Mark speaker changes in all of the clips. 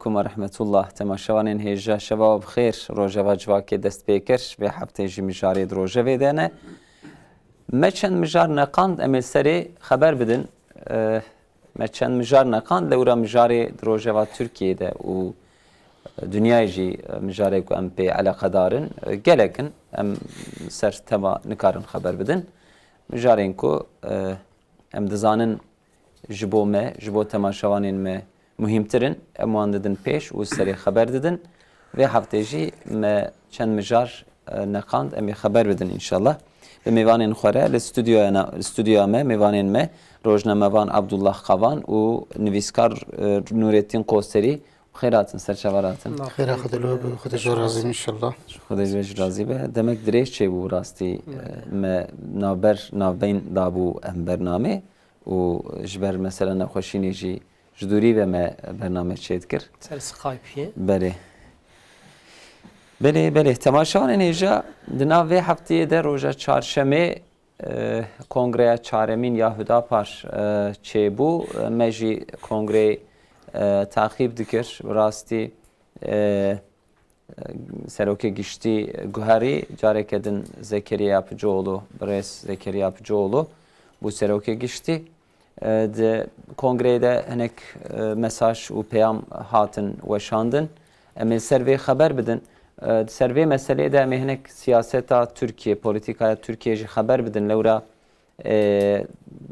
Speaker 1: Kuma rahmetullah temaşavanên hêja şeva bixêr rojeva civakê dest pê kir vê heftê jî mijarê di rojevê de ne. Me çend mijar neqand em ê serê xeber bidin. Me çend mijar neqand lewra mijarê di rojeva Tirkiyeyê de û dünyayê jî mijarê ku em pê eleqedarin gelekin em ser tema nikarin xeber bidin. Mijarên ku em dizanin ji bo me, ji bo temaşavanên me muhimtirin, em wan didin pêş û serê xeber didin. Vê heftê jî me çend mijar neqand em ê xeber bidin inşallah. Bi mêvanên xwe re li stüdyoya me mêvanên me rojnamevan Abdullah Qavan û nivîskar Nurettin Kosterî xêr hatin serçevar hatin.
Speaker 2: Xêr xwe de razî inşallah.
Speaker 1: Xwe de razî be. Demek dirêj çêbû rastî me navbeyn dabû em bername û ji ber mesela nexweşînê jî ji dûrî ve me bername çê dikir.
Speaker 3: Ser Skype'ye.
Speaker 1: Belê. Temaşavanên hêja di nav vê hefteyê de roja çarşemê kongreya çaremîn ya Hüdapar çêbû. Me jî kongreyê taxîb dikir. Rastî serokê giştî guherî careke din Zekeriya Apıcıoğlu, Birêz Zekeriya Apıcıoğlu bu serokê giştî. Di kongreyê de hinek mesaj û peyam hatin weşandin. Em ê ser vê xeber bidin. Ser vê meseleyê de em ê hinek siyaseta Türkiye, polîtikaya Türkiye jî xeber bidin. Lewra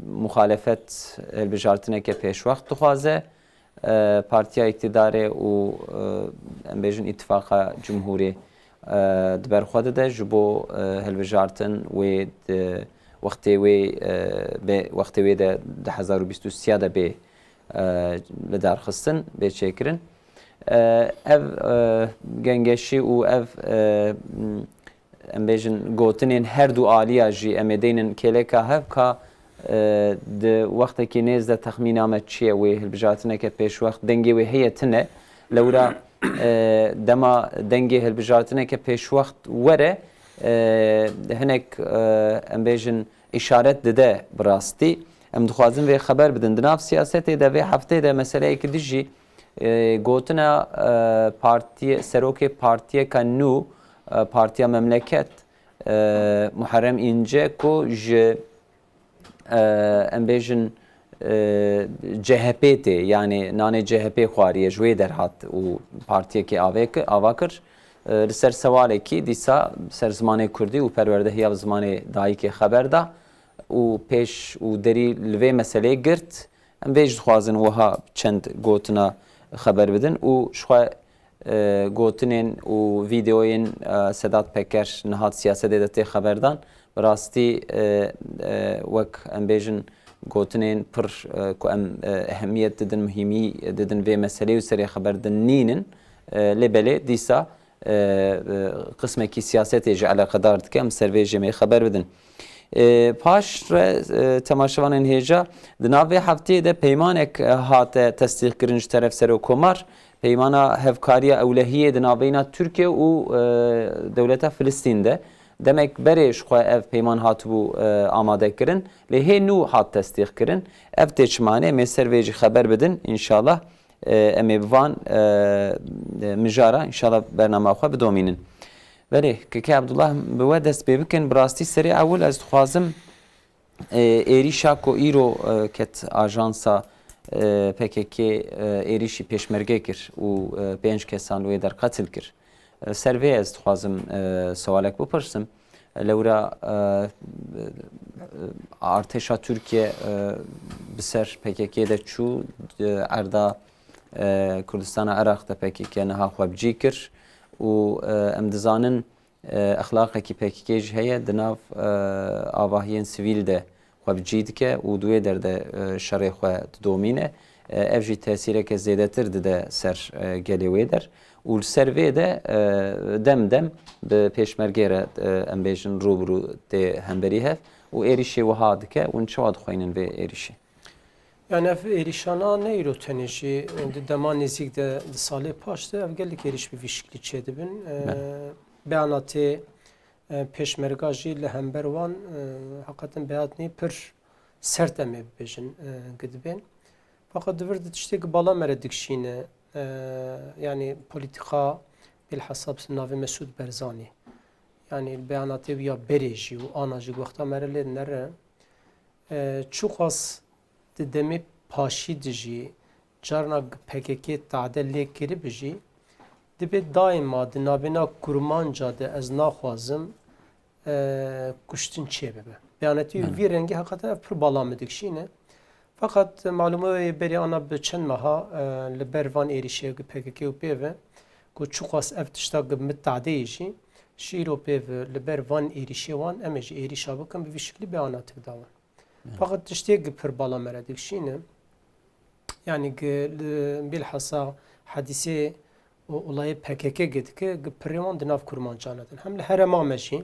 Speaker 1: muhalefet hilbijartineke pêşwext dixwaze. Partiya iktidarê û em bêjin îtifaqa Cumhurî di ber xwe dide ji bo hilbijartin wê wextê wê de 2023 de bê li darxistin, bê çêkirin. Ev gengeşî û ev em bêjin gotinên her du aliya jî em ê deynin kêleka hev ka di wextekî nêz de texmîna me çi ye wê hilbijartineke pêşwext dengê wê heye tune lewra dema dengê hilbijartineke pêşwext were hinek em bêjin îşaret dide bi rastî. Em dixwazin vê xeber bidin. Di nav siyasetê de vê heftê de meseleyekî di jî gotina serokê partiyeka nû Partiya Memleket Muharrem İnce ku ji em bêjin CHP tê yani nanê CHP xwariye ji wê derhat û partiyekê ava kir. Li ser sewalekî dîsa ser zimanê Kurdî û perwerdehiya zimanê dayîkê xeber da û pêş û derî li vê meseleyê girt. Em vê jî dixwazin wiha çend gotina xeber bidin û ji xwe gotinên û vîdeoyên Sedat Peker nihat siyasetê de tê xeberdan bi rastî wek em bêjin gotinên pir ku em ehemiyet didin, muhîmî didin vê meseleyê û serê xeber din nînin lêbelê dîsa qismekî siyasetê jî eleqedar dike em ser vê jê me xeber bidin. Paş re temaşavanên hêja di nav vê hefteyê de peymanek hate tesdîqkirin ji teref Serokkomar. Peymana hevkariya ewlehiyê di navbeyna Tirkiye û dewleta Filistîn'de. Demek berê ji xwe ev peyman hatibû amadekirin. Lê hê nû hat tesdîqkirin. Ev têçimane em ê ser vê jî xeber bidin inşallah. Em ê bi van mijara inşallah bernama xwe bidomînin. Belê, Keke Abdullah bi we dest pê bikin bi rastî serê ewil ez dixwazim êrîşa ku îro ket ajansa PKK êrîşî pêşmerge kir û 5 kesan wê derqetil kir. Ser vê ez dixwazim sewalek bipirsim. Lewra artêşa Tirkiye bi ser PKK de çû erda Kurdistana Iraq de PKK niha xwe bicî kir û em dizanin exlaqekî PKK jî heye di nav avahiyên sivîl de xwe bicî dike û duê derde şerê xwe didomîne. Ev jî tesîreke zêdetir dide ser gelê wê der û li ser vê de dem bi pêşmergê re em bêjin rûbirû tê hemberî hev û êrîşê wiha dike û çawa dixwînin vê êrîşê.
Speaker 3: Yani ev êrîşana ne îro tenê jî di dema nêzik de di salê paş de ev gelek êrîş bi vî şiklî çê dibin. Beyana tê pêşmerga jî li hember wan heqetin behatnê pir sert em ê bibêjin gidibên. Fakat divir di tiştê ki bala mere dikşîne yani politika bilhassa navi Mesud Barzani yani beyanatı ya berejî û ana jî wexta me re lê nere çok az demê paşî dijî carna PKK tade lê kirib jî dibe daima di navêna kurmanca de ez naxwazim kuştin çê bibe. Beyanatî vî rengî heqeta ev pir bala me dikşîne. Fakat malume berî ana bi çend meha li ber van êrişê PKK û pêve ku çok az ev tişta mitadeyê jî şîro pêve li ber van êrişê wan em ê ji êrişa bikin bi vî şeklî beyanatê dawan. Fakat tiştê pir bala me re dikşîne. Yani bilhassa hadîsê olayê PKK gedike pirê wan di nav kurmancanê din. Hem li herema me jî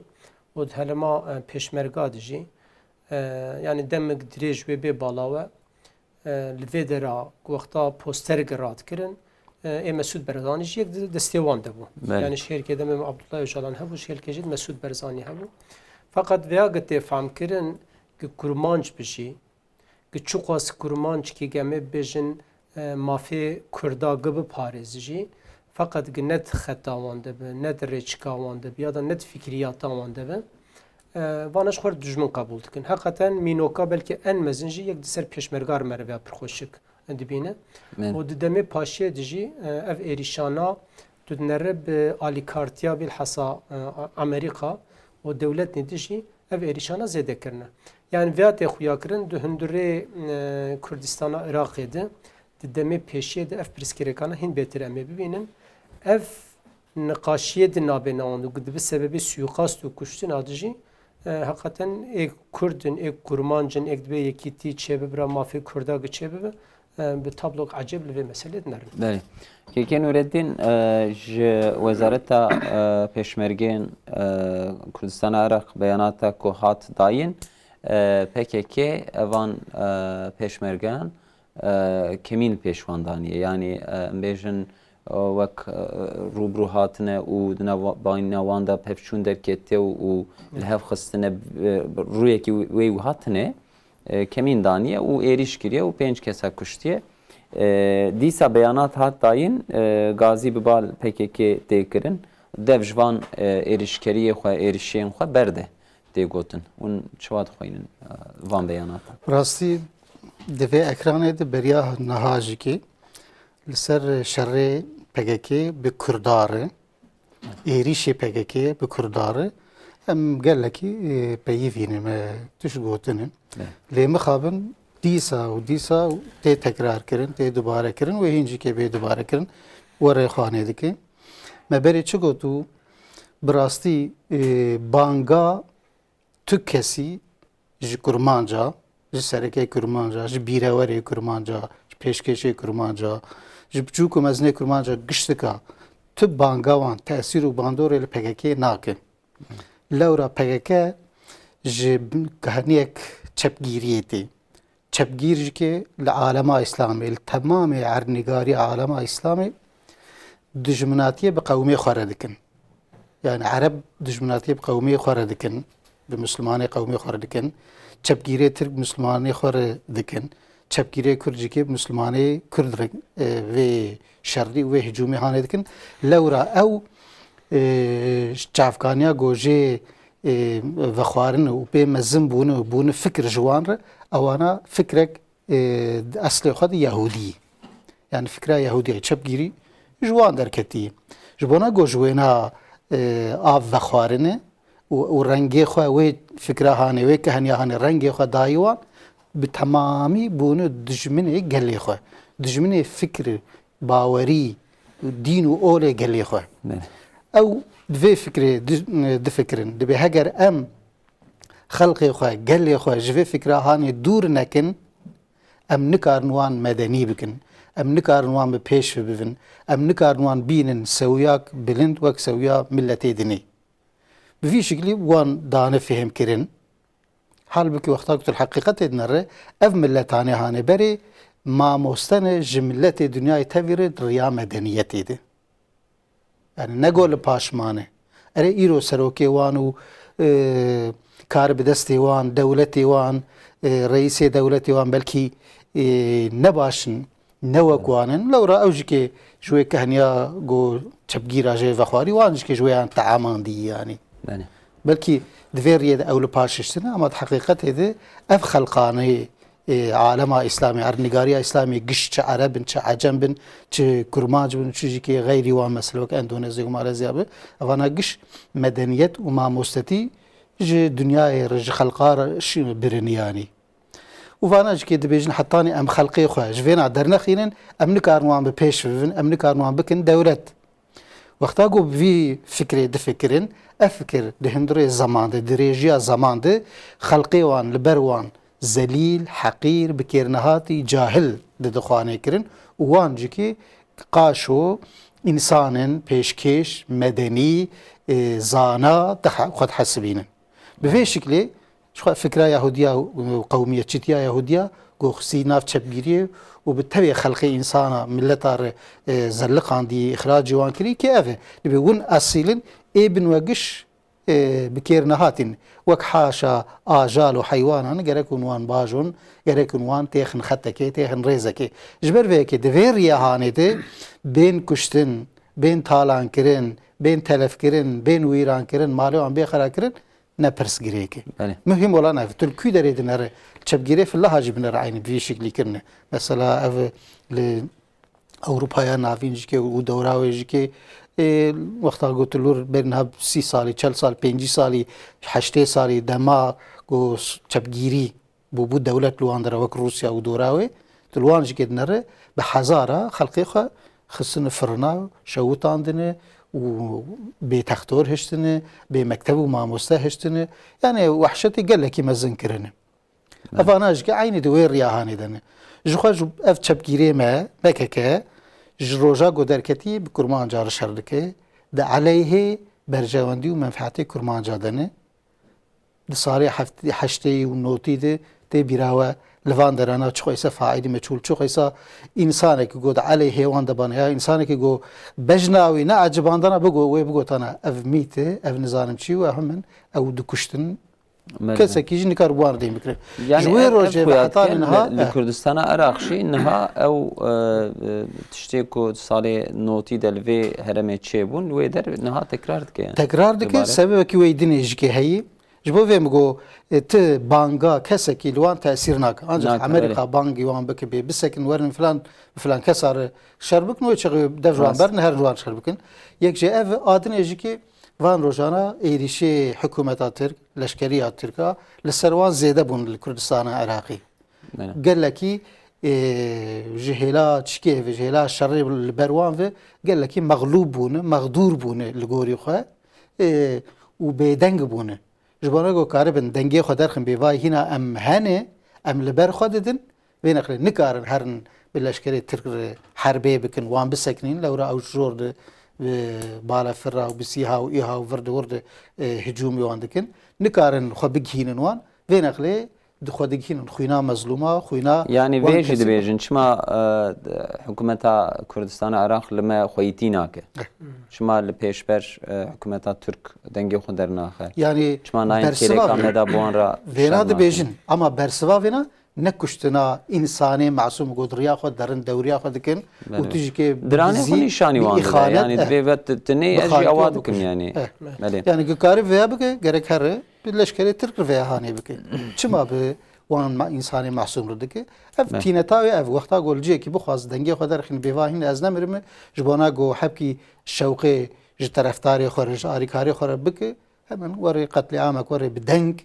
Speaker 3: û di herema pêşmerga de jî yani demek dirêj wê bê bala we li vê dera wexta posterek radkirin ê Mesud Barzanî jî yek destê wan de bû. Yani şêrkê demê Abdullah Öcalan hebû, şêrkê jî Mesud Barzanî hebû. Fakat vêya getê famkirin ki kurmanc bijî ki çok az kurmanc ki gemê bêjin mafê Kurda gibi parêz jî fakat ki net xeta wan dibe, net rêçika wan dibe ya da net fikriyata wan dibe vanaş xwar dijmin qabûl dikin. Heqeten mînoka belki en mezin jî yek di ser pêşmergar me re veya pir xweşik dibîne. û di demê paşiyê de jî ev êrîşana tu nere bi alîkartiya bilhassa Amerîka û dewletê de jî ev êrîşana zêde kirine. Yani vêya tê xuya kirin di hundirê Kurdistana Iraqê de di demê pêşiyê de ev pirsgirêkana hin bêtir em ê bibînin. Ev niqaşiyê di navê wan û dibe sebebê suîqast û kuştina de jî hakikaten ek Kurdin, ek kurmancın, ek dibe yekîtî çêbibe mafê Kurda çêbibe bi tablok acib li vê meselê dinerin.
Speaker 1: Belê. Kêkê Nureddin ji Wezareta Pêşmergên Kurdistana Iraq beyanata ku hat dayîn PKK evan pêşmergeyan kemîn pêşwandaniye yani em bêjin wek rûbirû hatine û di navbayna wan de pevçûn derketiye û li hev xistine rûyekî wê hatine kemîn daniye û êriş kiriye û 5 kesa kuştiye. Dîsa beyanat hat dayîn gazî bi bal PKK tê kirin dev ji van êrişkeriyê xwe êrişiyên xwe berde tê gotin. Hûn çiwa dixwînin van beyanata?
Speaker 2: Rastî di vê ekranê de beriya niha jîkê li ser şerê PKK bi Kurdarê êrişê PKK bi Kurdarê em gelekî peyivînin me tuş gotinin lê mixabin dîsa û dîsa tê tekrar kirin tê dubare kirin wê hîncikê bê dubare kirin werê xanê dike me berê çi gotû bi rastî banga tu kesî ji kurmanca ji serekê kurmanca ji bîrewerê kurmanca ji pêşkêşê kurmanca ji biçûk û mezinê kurmanca giştika tu banga wan tesîr û bandorê li PKK nakin. Lewra PKK ji gihaniyek çepgîriyê tê. Çepgîr jikê li alema İslamê, li temamê ernîgarî alema İslamê dijminatiye bi qewmê xwe re dikin. Yani Ereb dijminatiye bi qewmê xwe re dikin, bi Müslümanê qewmê xwe re dikin. Çepgîrê Tirk Müslümanê xwe re dikin. Çepgîrê Kurd jikê Müslümanê Kurd vê şerrî û vê hicûmê hanê dikin. Lewra ew çavkaniya gojê vexwarin û pê mezin bûn û bûn fikir ji wan re ewana fikrek eslê xwe de Yehûdî. Yani fikra Yehûdî çepgîrî ji wan derketiye. Ji bona goj wêna av vexwarinê û rengê xwe wê fikra hanê wê kehaniya hanê rengê xwe dayî wan bi temamî bûne dijminê gelê xwe. Dijminê fikir, bawerî, dîn û olê gelê xwe. Ew di vê fikrê difikirin. Dibe heger em xelkê xwe, gelê xwe ji vê fikra hanê dûr nekin, em nikarin wan medenî bikin. Em nikarin wan bi pêş bibin. Em nikarin wan bînin sewyak bilind wek sewya milletê dinê. Bi vî şeklî wan dane fêm kirin. Halbuki wexta ku heqîqetê dinere ev milletane hane berê mamostene ji milletê dünyayê tevîre riya medeniyetê de. Yani ne got li paşmane. Erê îro serokê wan û kar bi destê wan, dewletê wan, reîsê dewletê wan belkî ne başin, نەوەک وانن لەورا ئەوژکێ ژوێ کە هەنیا گۆ چەپگیراژێ vexwarî وانشکێ ژوێیان تەعاماندی ینی
Speaker 1: بله
Speaker 2: بەلکی divê riyê de ew li paşiştine ama heqîqetê de ev xelqaneyê alema İslamî ernîgariya İslamî giş çi Ereb bin çi Ecem bin çi Kurmanc bin çi jî kê geyrî wan mesela wek Endonezya û Malezya bi evana giş medeniyet û mamostetî ji dünyayê re ji xelqa re birin yanî û vana jî kê dibêjin hetanî em xelqê xwe ji vê na dernexînin em nikarin wan bi pêş bibin em nikarin wan bikin dewlet wexta got vî fikrê difikirin ev fikir di hundirê zaman de di rêjiya zaman de xelqê wan li ber wan zelîl heqîr bi kêrnehatî cahil di dixwanê kirin û wan jîkî qaşo însanên pêşkêş medenî zana xwe dihesibînin bi vê şiklê ji fikra Yahudiya û qewmiyetçîtiya Yahudiya goxisî nav çepgiriyê û bi tevê xelqê însana milleta re zelliqandî ixracî wan kirî kê ev e divê hûn esîlin ê bin we giş bi kêr nehatîn wek haşa ajal û heywanan gerek hûn wan bajon gerek hûn wan têxin xetekê têxin rêzekê ji ber vê yekê di vê rêhanê de bên kuştin bên talankirin bên telefkirin bên wîrankirin malê wan bêxerakirin ne pirsgirêkê mühim olan ev Türkî derê din ere çepgirê fillaha jî bin ere aynî vî şeklî kirine mesela ev li Ewropaya navîn jîkê û dewra wê jîkê wexta gotilûr beriha 30 salî 40 sal 50 salî 80 salî dema got çepgîrî bû dewlet li wan de re wek Rûsya û dora wê di wan jîkê din ere bi hezara xelqê xwe xistin firina şewitandine û bêtextor hiştine bê mekteb û mamoste hiştine yani wehşetê gelekî mezin kirine evana jîkê aynî di wê riyahanê de ne ji xwe ev çepgîrê me vekeke ji roja got derketî bi kurmanca re şer dike di eleyhê berjewendî û menfeetê kurmanca de ne di salê heştê û notî de tê bîra we li van derana çi xwesa faîlî meçhûl çi xwesa însanekî got eleyhê wan de bana ya însanekî got bejna wî ne ecibandana bigot wê bigotana ev mît e ev nizanim çî û hemin ew dikuştin kesekî jî nikar wan dê bikire ji wê rojê ve hetanî niha
Speaker 1: li Kurdistana Iraqşî niha ew tiştê ku salê notî de li vê heremê çêbûn wê der niha tekrar dike yani
Speaker 2: tekrar dike sebebekî wê dinê jîkê heyî ji bo vê min got ti banga kesekî li wan tesîr nake ancak Amerîka bangî wan bike bê bisekin werin filan kesa re şer bikin wê çiqî dev ji wan berin her ji wan şer bikin yek jê ev adinê jîkê van rojana êrişê hikûmeta Tirk leşkeriya Tirka li ser wan zêde bûn li Kurdistana Iraqî gelekî ji hêla çikê ve ji hêla şerê li ber wan ve gelekî meğlûb bûne meğdûr bûne li gorî xwe û bêdeng bûne ji bo got karibin dengê xwe derxin bêvayî hîna em hene em li ber xwe didin vê nexlê nikarin herin bi leşkerê Tirk re herbê bikin wan bisekinîn lewra ew jor de balafira û bi sîha û îha û vir di wir de hicûmê wan dikin nikarin xwe bigihînin wan vê nexlê dixwe digihînin xwîna mezlûma xwîna
Speaker 1: yani vê jî dibêjin çima hikûmeta Kurdistana Iraq li me xweyîtî nake çima li pêşber hikûmeta Türk dengê xwe dernaxe
Speaker 2: yani
Speaker 1: çima nayên kêreka me da bi wan re
Speaker 2: vêna dibêjin ama bersiva vêna nekuştina însanê masûm got riya xwe derin dewriya xwe dikin û tu jî kê
Speaker 1: diranê xwe nîşanî wan dide yani divê ve tinê ez jî ewa dikim yani
Speaker 2: yani gikarî vêya bike gerek here bi leşkerê Tirk vêya hanê bike çima bi wan însanê masûm re dike ev tîneta wê ev wexta got ciyekî bixwaz dengê xwe derxin bêva hîn ez nemirim ji bona got hepkî şewqê ji terefdarê xwe re ji alîkarê xwe re bike hemen werê qetliamek werê bi deng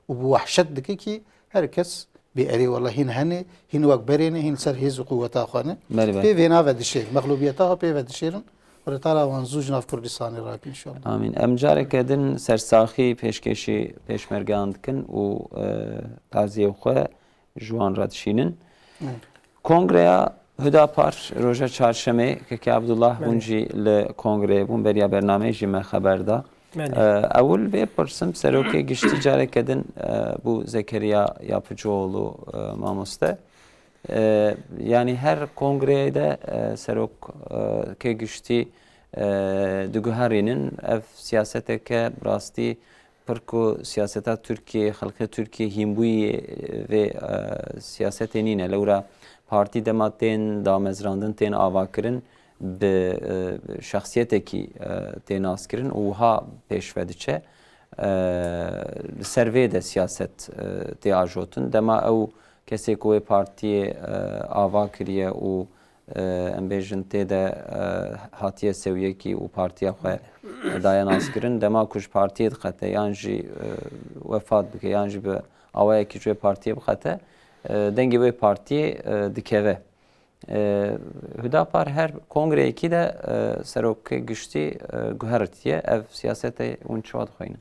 Speaker 2: û bi wehşet dike kî herkes بأري والله هين هني هين وقت برينه هين سر هيز قوته خانه بينا ودشير مغلوبيتها بيودشيرن ورتالا وانزوج ناف كردستان راك إن شاء الله
Speaker 1: آمين أم جارك كدن سرساخي پیشکشی پیشمرگان کن و تازیه خو جوان ردشینن کنگره هداپار روزا چهارشنبه که عبدالله بونجی ل کنگره بون بریا برنامه جمع خبر دا اول به پرسم سروکی گشتی جاره کدن bu Zekeriya Yapıcıoğlu mamoste yani her kongrede serok ke güçti dugharinin ev siyasete ke brasti perko siyaseta Türkiye halkı Türkiye himbuyi ve siyasetenine lura parti dematên damezrandin tên avakirin bi şahsiyetekî tên naskirin û ha pêşve diçe li ser vê de siyaset tê ajotin dema ew kesê ku wê partiyê ava kiriye û em bêjin tê de hatiye sewiyekî û partiya xwe daye naskirin dema ku ji partiyê dixete yan jî wefat bike yan jî bi awayekî ji wê partiyê bixete dengê wê partiyê dikeve. Hüdapar her kongreyekî de serokê giştî guhertiye ev siyasete hûn çawa dixwînin.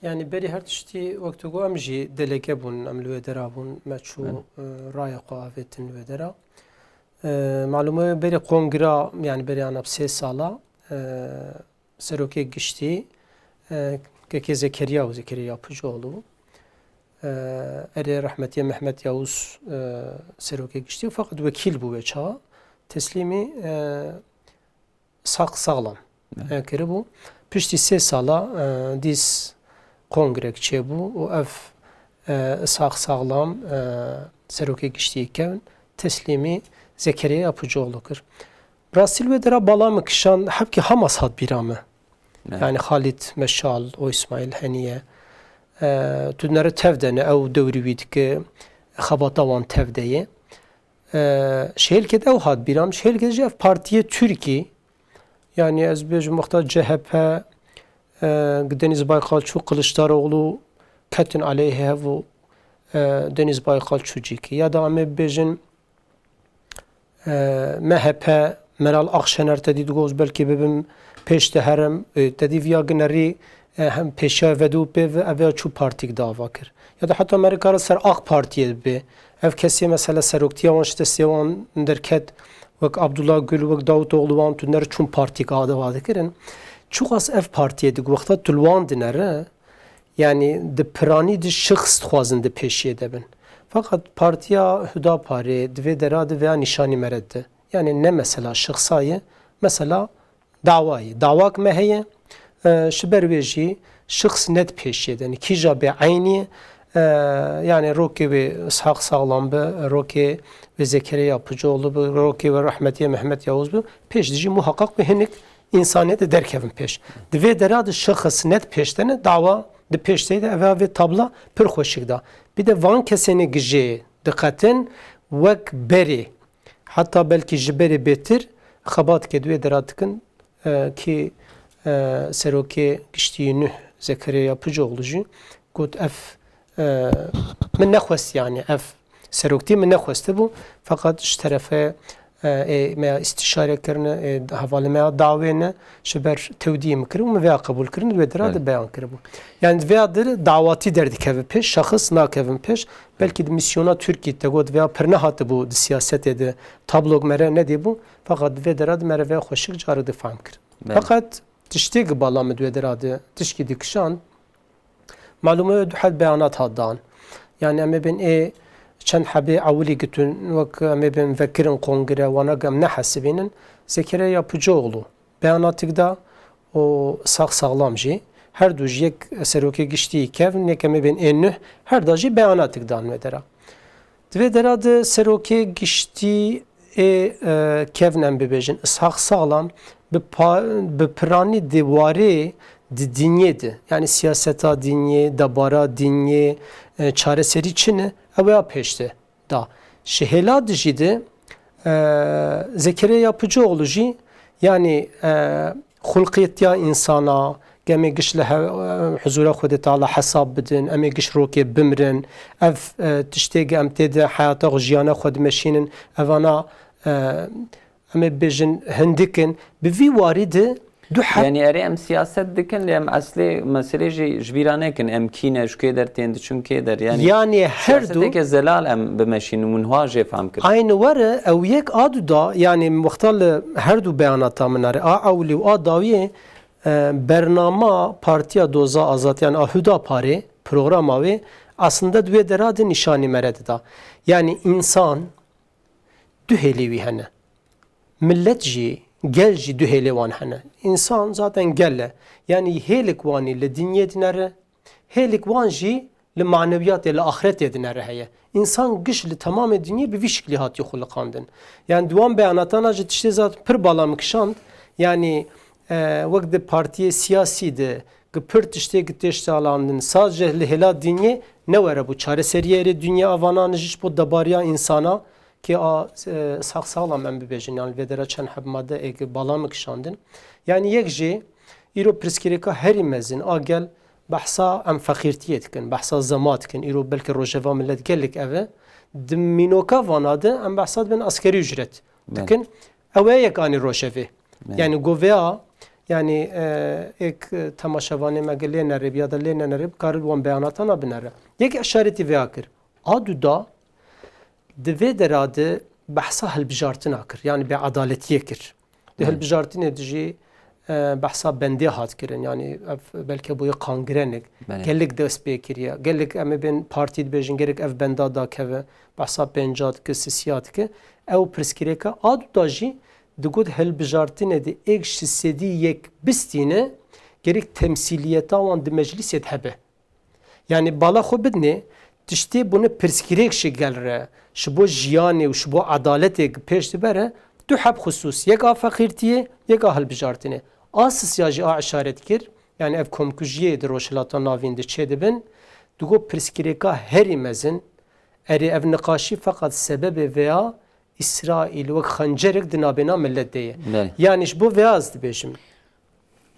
Speaker 3: Yani beri her tiştî wektu got em jî delege bûn em li wê dera bûn me çû raya xwe avêtin li wê dera. Malum e beri kongra yani beri anab 3 sala serokê giştî kekê Zekeriya Pıcıoğlu erê rahmetiye Mehmet Yavuz serokê giştî fakat vekîl bû wê çawa teslîmî sağlam kiribû. Piştî 3 sala dîs kongrek çêbû û ev sağlam serokê giştî kevin teslîmî Zekeriya Pıcıoğlu kir. Rastil ve dera balamı kişan hep ki Hamas hat biramı. Yani Halit Meşal, o İsmail Haniye. Tünleri tevdene ev devri vidki xabata wan tevdeye. Şehirkede ev hat biram. Şehirkede ev partiye Türkiye. Yani ez bejim vakta CHP Deniz Baykal Çu Kılıçdaroğlu ketin aleyhe bu Deniz Baykal Çuciki. Ya da ame bejin MHP Meral Akşener tedid goz belki bebim peşte herem tedid viyagneri hem peşe vedu pe ve eve çu partik dava kir. Ya da hatta Amerika'da ser AK Partiye be ev kesi mesela seroktiya wanşte sevan derket vek Abdullah Gül vek Davutoğlu wan tünler çun partik adı vadı kirin. Çok az ev partiye dik vakta tulwan dinere yani de prani de şahs xwazin de peşiye debin. Fakat partiya Hüdaparê divê derade veya nişanî meredde. Yani ne mesela şahsayı mesela davayı. Davak me heye ji ber wê jî şahs net pêşiye yani kîja be aynî yani rokê wê İshak Sağlam be rokê ve Zekeriya Pıcıoğlu be rokê ve rahmetiye Mehmet Yavuz be pêş dijî muhakkak ve hinek insaniyete derkevin pêş. Divê derade şahs net pêştene dava di pêşteyê de ev tabla pir xweşik da. Bir de van keseni gije dikkatin vek beri hatta belki jiberi betir xabat kedüye deratikin ki serokê giştî Nuh Zekeriya Pıcıoğlu jî got ev min nexwest yani ev seroktî min nexwest bu fakat ji terefe me istişare kirine hevalê me davê ne ji ber tewdiyê min kirin û me veya qebûl kirin wê dera de beyan kiribû. Yani veya dir davatî derdikeve pêş şahs nakevin pêş belki de misyona Türkiye te got veya pir nehatibû di siyasetê de tablok mere nedîbû fakat vê dera de mere veya xweşik carî difam kirin. Fakat tiştê bala me wê dera de tişkî dikişand malum duhet beyanat hat dan. Yani em ê bin çend hebê ewilî gitin wek em ê bin vekirin kongre wana gem nehesibînin Zekeriya Pıcıoğlu beyanatik da o sağlam jî her du jî yek serokê giştî kev nek em ê bin ên her da jî beyanatik dan wê dera. Divê dera de serokê giştî kevin em bibêjin İshak Sağlam bi piranî di warê di dinyê de yani siyaseta dinyê, debara dinyê çareserî çine ew ya pêşte da. Ji hêla jî de Zekeriya Pıcıoğlu jî yani xulqiyetiya insana gemê giş li huzura Xwedê Teala hesab bidin, em ê giş rokê bimirin, ev tiştê em tê de heyata xwe jiyana xwe dimeşînin, evana em ê bêjin hindikin bi vî warî de
Speaker 1: Yani erê em siyaset dikin em eslê meselê jî ji bîra nekin em kîne ji kê der tên diçûn kê der
Speaker 3: yani her du
Speaker 1: siyaseteke zelal em bimeşînin û niha jê fehm kirin.
Speaker 3: aynı were ew yek adu da yani wexta li her du beyanata min are a ewlî û a dawiyê bernama Partiya Doza Azad yani a Hüdaparê programa wê aslında divê dera de nîşanî mere da. Yani insan du hêlî wî hene. Millet jî gel jî du hêlê wan hene. İnsan zaten gelle. Yani hêlik wanî li dinyê dinere, hêlik wan jî li maneviyatê li axiretê din ere heye. İnsan giş li tamamê dinyê bi vî şeklî hatiye xulqandin. Yani duwan beyanatana jî tiştê zat pir bala mikişand. Yani wek di partiyê siyasî de pir tiştê têş alandin sadece li hêla dinyê ne were bû çareseriyê êrê dunya avanan jî bo debariya insana ki sağ sağlam em bibêjin yani vêdera çend hebmade êk bala mikişandin. Yani yek jî îro pirsgirêka herî mezin a gel behsa em feqîrtiyê dikin, behsa zema dikin, îro belkî rojeva millet gelek ev e di mînoka vana de em behsa dibin askerî ücret dikin. Ew ê yek anî rojevê. Yani goveya yani ek temaşevanê me lê nerib ya da lê nenerib karî wan beyanata nabinere. Yek eşaretî vêya kir. A du da di vê dera de behsa hilbijartina kir. Yani beadaletiyê kir. Di hilbijartinê de jî behsa bendê hat kirin. Yani belki bu kangrenek. Gelek dest pê kiriye. Gelek em ê bên partî dibêjin gerek ev benda dakeve. Behsa pênca dike, sisiya dike. Ew pirsgirêka a du da jî digot hilbijartinê de êk ji sedî yek bistîne gerek temsiliyeta wan di meclisê de hebe. Yani bala xwe bidinê tiştê bunu pirsgirêk ji gel re ji bo jiyanê û ji bo edaletê pêş dibere du heb xusûs. Yek a feqîrtiyê, yek a hilbijartinê. A sisiya jî a işaret kir. Yani ev komkujiyê di rojhilata navîn de çê dibin. Digot pirsgirêka herî mezin erê ev niqaşî feqat sebebê veya İsrail wek xencerek di navbêna millet de ye. Yani ji bo vêya ez dibêjim.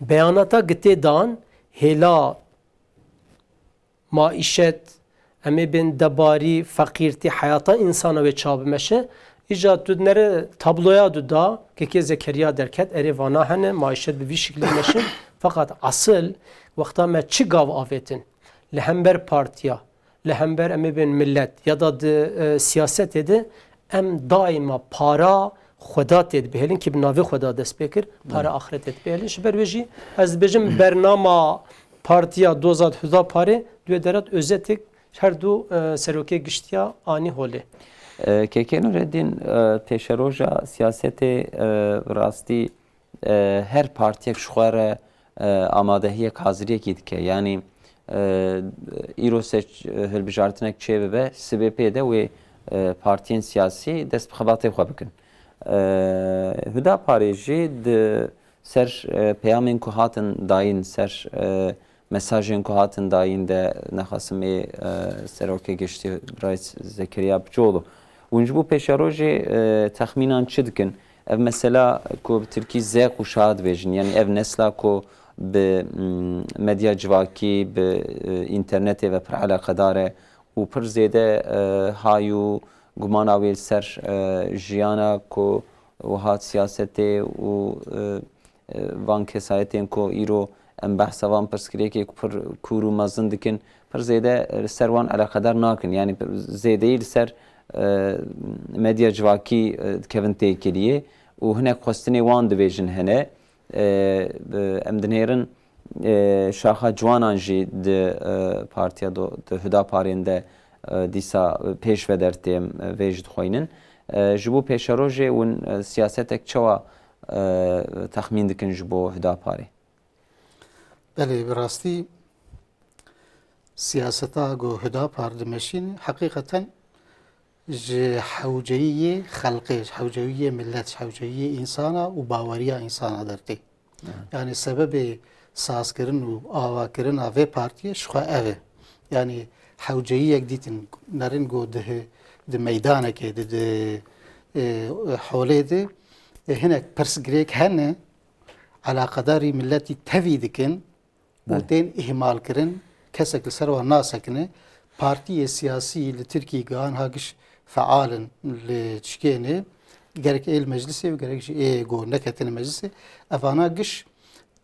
Speaker 3: Beyanata gitê dan hêla maîşet em ê bên debarî, feqîrtî, heyata insana wê çabimeşe îca tu nere tabloya du da kekê Zekeriya derket erê vana hene maîşet bi vî şeklî meşin fakat asıl wexta me çi gav avêtin li hember partiya li hember em ê bên millet ya da di siyasetê de em daima para xwedatê dibêhelin ki bi navê xweda dest pê kir para axiretê dibêhelin ji ber wê jî ez dibêjim bernama partiya dozad Hüdaparê duê derat özetek her du serokê giştiya anî holê.
Speaker 1: Keke Nureddin pêşeroja siyasetê rastî her partiyek ji xwe re amadehiyek haziriyekî dike. Yani îro seç hilbijartinek çê bibe sibê pê de wê partiyên siyasî dest bi xebatê xwe bikin. Hüdaparê jî di ser peyamên ku hatin dayîn ser mesajên ku hatin dayîn de nexwasim ê serokê giştî Rais Zekeriya Biçoğlu. Hûn ji bo pêşerojê texmînan çi dikin? Ev mesela ku bi Tirkî Z kuşağı dibêjin yani ev nesla ku bi medya civakî bi internetê ve pir eleqedar e û pir zêde hayû gumana wê ser jiyana ku wiha siyasetê û van kesayetên ku îro em behsa van pirsgirêkê ku pir kûr û mezin dikin pir zêde li ser wan eleqedar nakin yani zêdeyî li ser medya civakî dikevin têkiliyê û hinek xwestinê wan dibêjin hene em dinêrin şaxa ciwanan jî di partiya di Hüdaparên de dîsa pêş ve dertêm vê jî dixwînin. Ji bo pêşerojê hûn siyasetek çawa texmîn dikin ji bo Hüdaparê?
Speaker 2: Belê bi rastî siyaseta got Hüdapar dimeşîn heqîqeten ji hewceyiyê xelqê, ji hewceyiyê millet, ji hewceyiyê insana û baweriya insana dertê. Yani sebebê sazkirin û avakirina vê partiyê ji xwe ev e. Yani hewceyiyek dîtin nerin got di meydanekê di holê de hinek pirsgirêk hene alaqedarî milletî tevî dikin û tên ihmalkirin kesek li ser wan nasekine partiyê siyasî li Tirkiyê gihan hagiş fealin li tişkênê gerek êl meclisê û gerek jî ê got neketine meclisê evana giş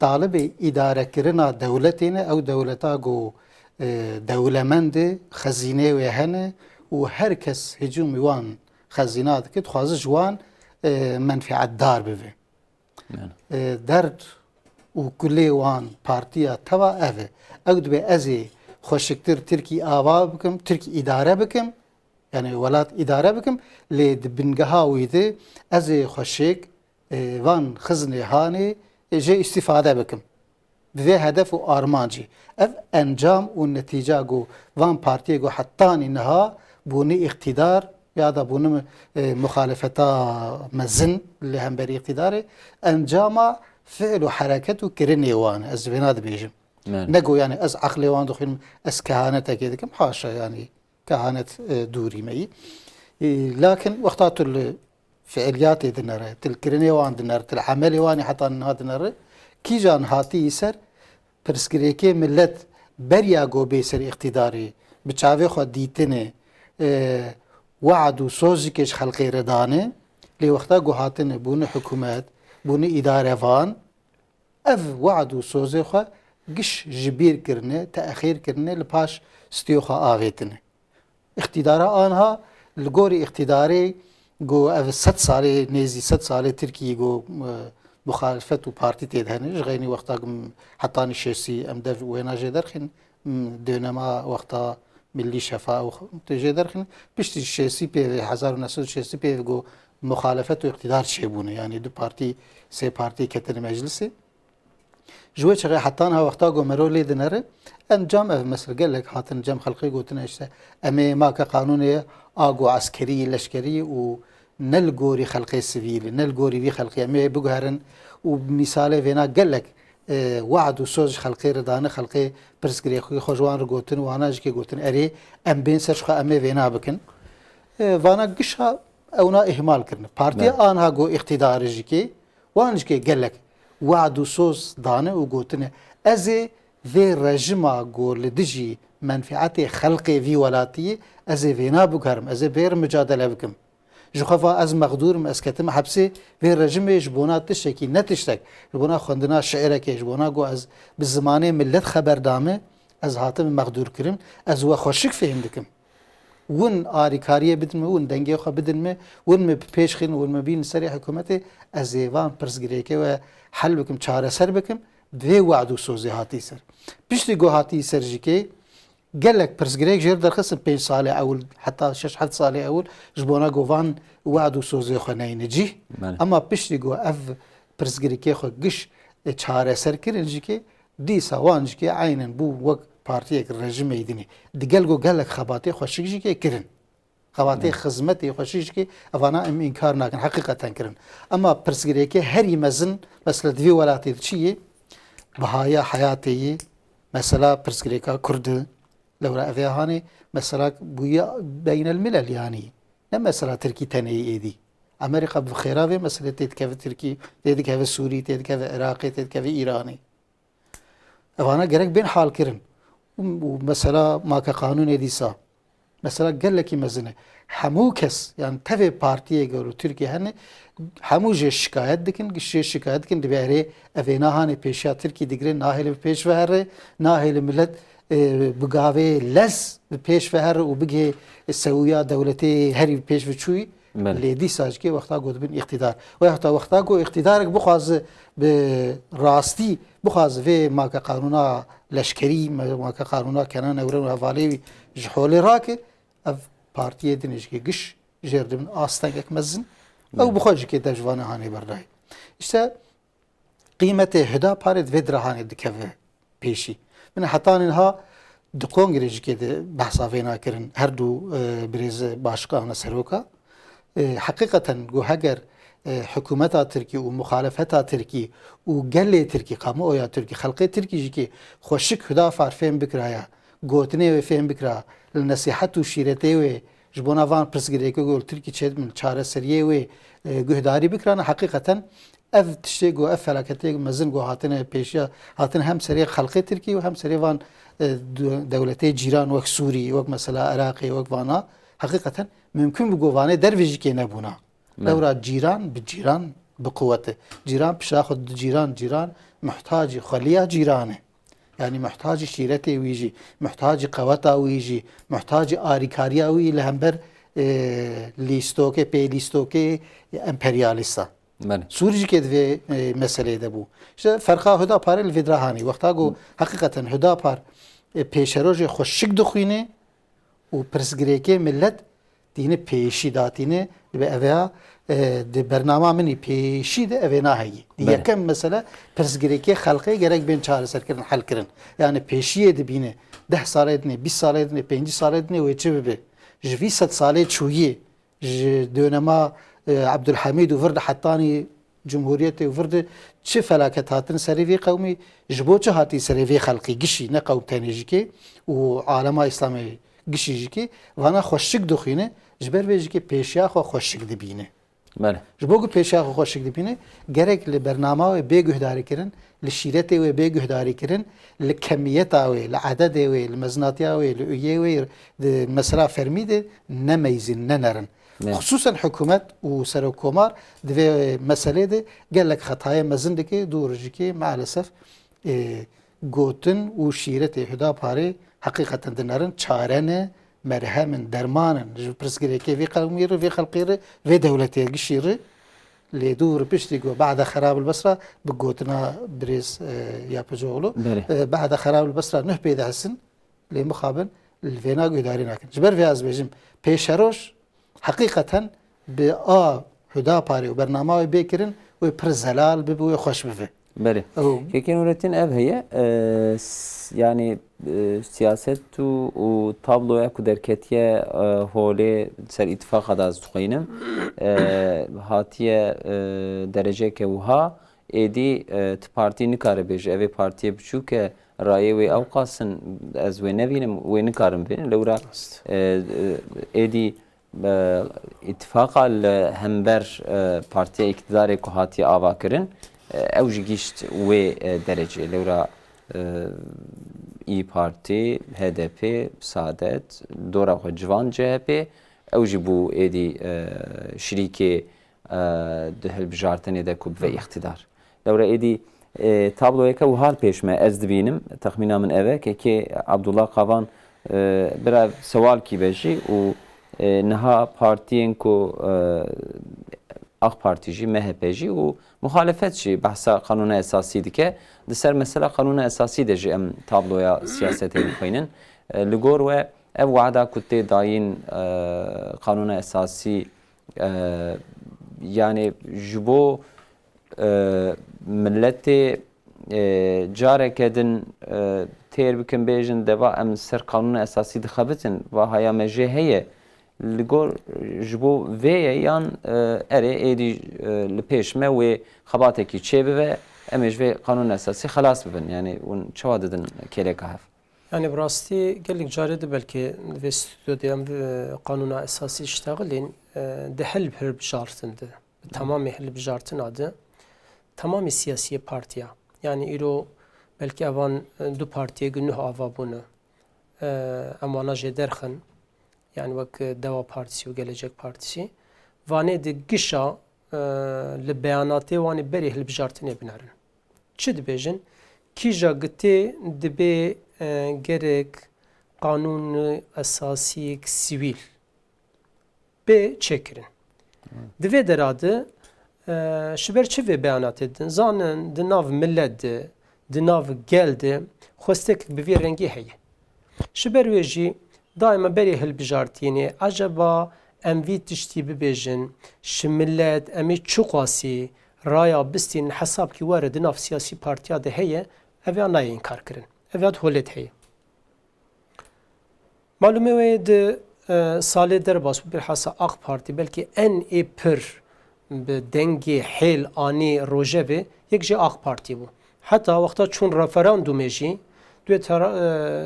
Speaker 2: talibê îdarekirina dewletê ne ew dewleta got dewlemend e xezînê wê hene û her kes hicûmê wan xezîna dike dixwaze ji wan menfîetdar bibe. Derd û kulê wan partiya teva ev e. Ew dibe ez ê xweşiktir Tirkî ava bikim, Tirkî îdare bikim yani welat îdare bikim lê di bingeha wî de ez ê xweşik van xizinê hanê jê îstîfade bikim. ve hedef û armancî. Ev encam û netîca got van partiyê got hettanî niha bûnê iktidar ya da bûnê muhalefeta mezin li hemberî iktidarê encama fiil û hereket û kirinê wan ez vêna dibêjim. Nego yani ez aqlê wan dixwînim, ez kehanetekê dikim, haşa yani kehanet dûrî me yî. Lakin wexta tu li fiiliyatê dinere, til kirinê wan dinere, til emelê wanê heta niha dinere, kîjan hatî ser pirsgirêkê millet beriya got bê ser iktidarê bi çavê xwe dîtinê wad û sozikê ji xelkê re danê, lê wexta got hatine bûne hikûmet, bûne îdarevan, ev wad û sozê xwe giş ji bîr kirine, teexîr kirine, li paş stiyê xwe avêtine. İktidara anha li gorî iktidarê got ev 100 salê nêzî 100 salê Tirkiyeyê got muhalefet û partî tê de hene ji xeynî wexta hetanî şêsî em dev wêna jê derxîn dênema wexta Millî Şefa û tê jê derxîn piştî şêsî pêvê 1960 pêvê got muhalefet û iktidar çêbûne yani du partî sê partî ketine meclisê. Ji wê çaxê hetan ha wexta got merov lê dinere encam ev mesela gelek hatin cem xelqê gotine işte em ê maka qanûnê a got eskerî leşkerî û ne li gorî xelqê sivîlî ne li gorî vî xelqê em ê biguherin û misalê vêna gelek wad û soz ji xelqê re dane xelqê pirsgirêxî xwe ji wan re gotin wana jî kê gotin erê em bên ser xwe em ê vêna bikin. Vana gişa ewna ihmal kirine. Partiya anha got iktidarê jî kê wan jî kê gelek wad û soz dane û gotine ez ê vê rejima got li dijî menfiatê xelqê vî welatiyê ez ê vêna biguherim, ez ê bêr mücadele bikim. Ji xwe ez mexdûrim, ez ketim hepsê vê rejimê ji bona tiştekî ne tiştek ji bona xwendina şiirekê ji bona got ez bi zimanê millet xeber dame ez hatim mexdûr kirim ez we xweşik fêm dikim. Win alîkariyê bidin me, win dengê xwe bidin me, win me pêş xîn, win me bînin serê hikûmetê ez ê van pirsgirêkê we hel bikim, çareser bikim vê wad û sozê hatî ser. Piştî got hatî ser jî kê gelek pirsgirêk jêr derxistin 5 salê ewil heta 6-7 salê ewil ji bona got van wad û sozê xwe neyne cih. Ama piştî got ev pirsgirêkê xwe giş çareser kirin jî kê dîsa wan jî kê aynen bû wek partiyek rejimê dinê. Digel got gelek xebatê xweşik jî kê kirin. Xebatê xizmetê xweşik jî kê evana em înkar nakin heqîqeten kirin. Ama pirsgirêkê herî mezin mesela divê welatê çi yê bihaya hayatê yê mesela pirsgirêka Kurdî lewra ev ê hanê mesela bûye beynelmilel yanî ne mesela Tirkî tenê êdî. Amerîka bi xêra vê meselê tê dikeve Tirkî, tê dikeve Sûrî, tê dikeve Iraqê, tê dikeve İranî. Evana gerek bên hal kirin. û mesela maka qanûnê dîsa mesela gelekî mezin e hemû kes yani tevê partiyê gel û Tirkiye hene hemû jê şikayet dikin jê şikayet dikin dibe erê ev ê nahanê pêşiya Tirkî digire nahêle bi pêş vehere nahêle millet bi gavê lez bi pêş vehere û bigê sewiya dewletê herî bi pêş biçûyî lê dîsa jî kê wexta got dibin iktidar wexta got iktidarek bixwaze bi rastî bixwaze vê maka qanûna leşkerî maka qanûna kenan ewren û hevalê wî ji holê rake ev partiyê dinê jî kê giş jêr dibin astengek mezin ew bi xwe jî kê dev ji vanê hanê berdayê. İşte qîmetê Hüdaparê di vê dirahanê dikeve pêşî. Min hetanên ha di kongrê jî kê de behsa vê nakirin her du birêz başkana seroka heqîqeten got heger hikûmeta Tirkî û muhalefeta Tirkî û gelê Tirkî kamuoya Tirkî xelqê Tirkî jî kê xweşik Hüdapar fêm bikiraya gotinê wê fêm bikira li nesîhet û şîretê wê ji bona van pirsgirêkê got Tirkî çêdibin çareseriyê wê guhdarî bikirane heqîqeten ev tiştê got ev felaketê mezin got hatine pêşiya hatin hem serê xelqê Tirkî û hem serê van dewletê cîran wek Sûrî wek mesela Iraqê wek vana heqîqeten mümkün bu got vanê dervê jî kê nebûna. Lewra cîran bi cîran bi quwetê cîran pişa xwe di cîran muhtacî xweliya cîran e. Yani muhtacî şîretê wî jî muhtacî qeweta wî jî muhtacî alîkariya wî li hember lîstokê pêlîstokê emperyalîsta. Sûrî jî kê divê meseleyê de bû. İşte ferqa Hüdaparê li vê dirahanî wexta got heqîqeten Hüdapar pêşerojê xweşik dixwîne û pirsgirêkê millet dîne pêşî datîne ve evya di bernama minî pêşî de evê naheyî. Yekem mesela pirsgirêkê xelqê gerek bên çareserkirin hel kirin. Yani pêşiyê dibîne 10 salê dinê, 20 salê dinê, 5 salê dinê wê çi bibe. Ji vî 100 salê çûyî ji dönema Abdülhamid û vir di hetanî Cumhuriyetê û vir de çi felaket hatin serê vê qewmî ji bo çi hatî serê vê xelqî gişî ne qewm tenê jîkê û alema İslamê gişî jîkê vana xweşik dixwîne ji ber vê jîkê pêşiya xwe xweşik dibîne.
Speaker 1: بله
Speaker 2: Ji bo ku pêşiya xwe xweşik dibîne gerek li bernama wê bêguhdarî kirin, li şîretê wê bêguhdarî kirin, li kemiyeta wê, li ededê wê, li meznatiya wê, li üyê wê di mesela fermî de nemeyzin, nenerin. Xsusan hikûmet û serokkomar di vê meselê de gelek xetaya mezin dike dûr jîkê maalesef gotin û şîretê Hüdaparê heqîqeten di nerin çare ne merhemin dermanin ji pirsgirêkê vê qewmî re vê xelqê re vê dewletê gişî re lê dûr piştî got beda Xerabil Besra bi gotina Birêz Yapıcıoğlu beda Xerabil Besra neh pê dihsin lê mixabin li vê naguhdarî nakin. Ji ber vê ez bêjim pêşeroş heqîqeten bi a Hüdaparê û bernama wê bê kirin wê pir zelal bibe wê xweş bibe.
Speaker 1: بله که نورتین ev heye yani siyaset و tabloya ku derketiye hole ser ittifaka da az tuqaynim hatiye derece ke uha edi parti nikare beje ev partiye biçuke raye ve avqasın az ve nevinim ve nikarim benim lewra edi ittifaka hember partiye iktidarı ku hatiye ava kirin ew jî gîşt wê derece lewra İYİ Parti, HDP, Saadet, dora xwe civan CHP ew jî bû êdî şirîkê di hilbijartinê de ku bive îxtidar. Lewra êdî tabloyeke wiha pêş me ez dibînim texmîna min ev e kekê Abdullah Qavan bira sewalkî be jî û niha partiyên ku AK Parti jî MHP jî û muhalefet jî behsa kanûna esasî dike di ser mesela kanûna esasî de jî em tabloya siyasetê dixwînin li gor we ev wada ku tê dayîn kanûna esasî yani ji bo milletê careke din têr bikin bêjin deva em ser kanûna esasî dixebitin vahaya me jê heye li gor ji bo vê yan erê êdî li pêş me wê xebatekî çê bibe em ê ji vê kanûna esasî xelas bibin yani hûn çawa didin kêleka hev.
Speaker 3: Yani bi rastî gelek carê de belkî vê stûdyoda em kanûna esasî işteğilên di hilbijartin de tamamê hilbijartina de tamamê siyasî partiya yani îro belkî evan du partiyê gunuh ava bûne em wana jê derxin yani wek Deva Partisi û Gelecek Partisi vanê di gişa li beyanatê wanê berê hilbijartinê binarin. Çi dibêjin? Kîja gitê dibe gerek kanûn esasî sivîl bê çêkirin. Di vê derade ji ber çi vê beyanatê din? Zanin di nav millet de, di nav gel de xwestek bi vê rengî heye. Ji ber wê jî daima berê hilbijartînê acaba em vî tiştî bibêjin ji millet em ê çi qasî raya bistîn hesabkî were di nav siyasî partiya de heye ev ya nayê inkar kirin. Ev ya holêt heye. Malûmê wê di salê derbas bilhassa AK Parti belkî en ê pir bi dengê hêl anî rojevê yek jî AK Parti bû. Heta wexta çûn referandumê jî دوێ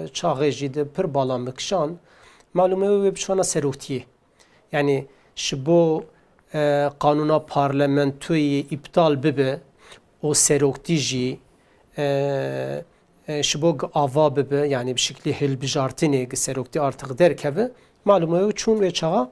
Speaker 3: çaxê de pir bala mikşan malûme wê biçwana seroktiyê yani ji bo kanûna parlamentoyê îptal bibe o seroktî jî ji bo ava bibe yani bi şeklî hilbijartinê seroktî artık derkeve malûme wê çûn wê çaxa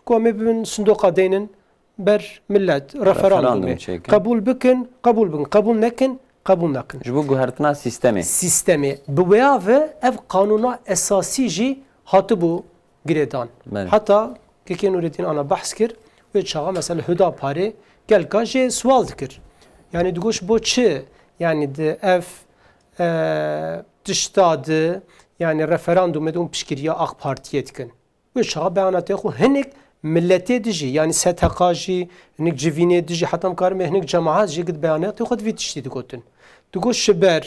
Speaker 3: ku em ê bibin sindoqa deynin ber millet referandumê qebûl bikin qebûl nekin kabul nakin.
Speaker 1: Ji bo guhertina sistemê.
Speaker 3: Sistemê. Bi wêya ve ev kanûna esasî jî hatibû girêdan. Heta kekê Nûretîn ana behs kir wê çaxa mesela Hüdaparê gelka jê swal dikir. Yani digoş bo çi yani di ev tişta di yani referandumê de piştgiriya AK Partiye dikin. و شا بیاناتی خو هنگ ملتی دیجی یعنی ستقا جی هنگ جوینه دیجی حتی مکارم هنگ جماعت جی قد بیاناتی خود وی تشتی دگوتن دگو شبر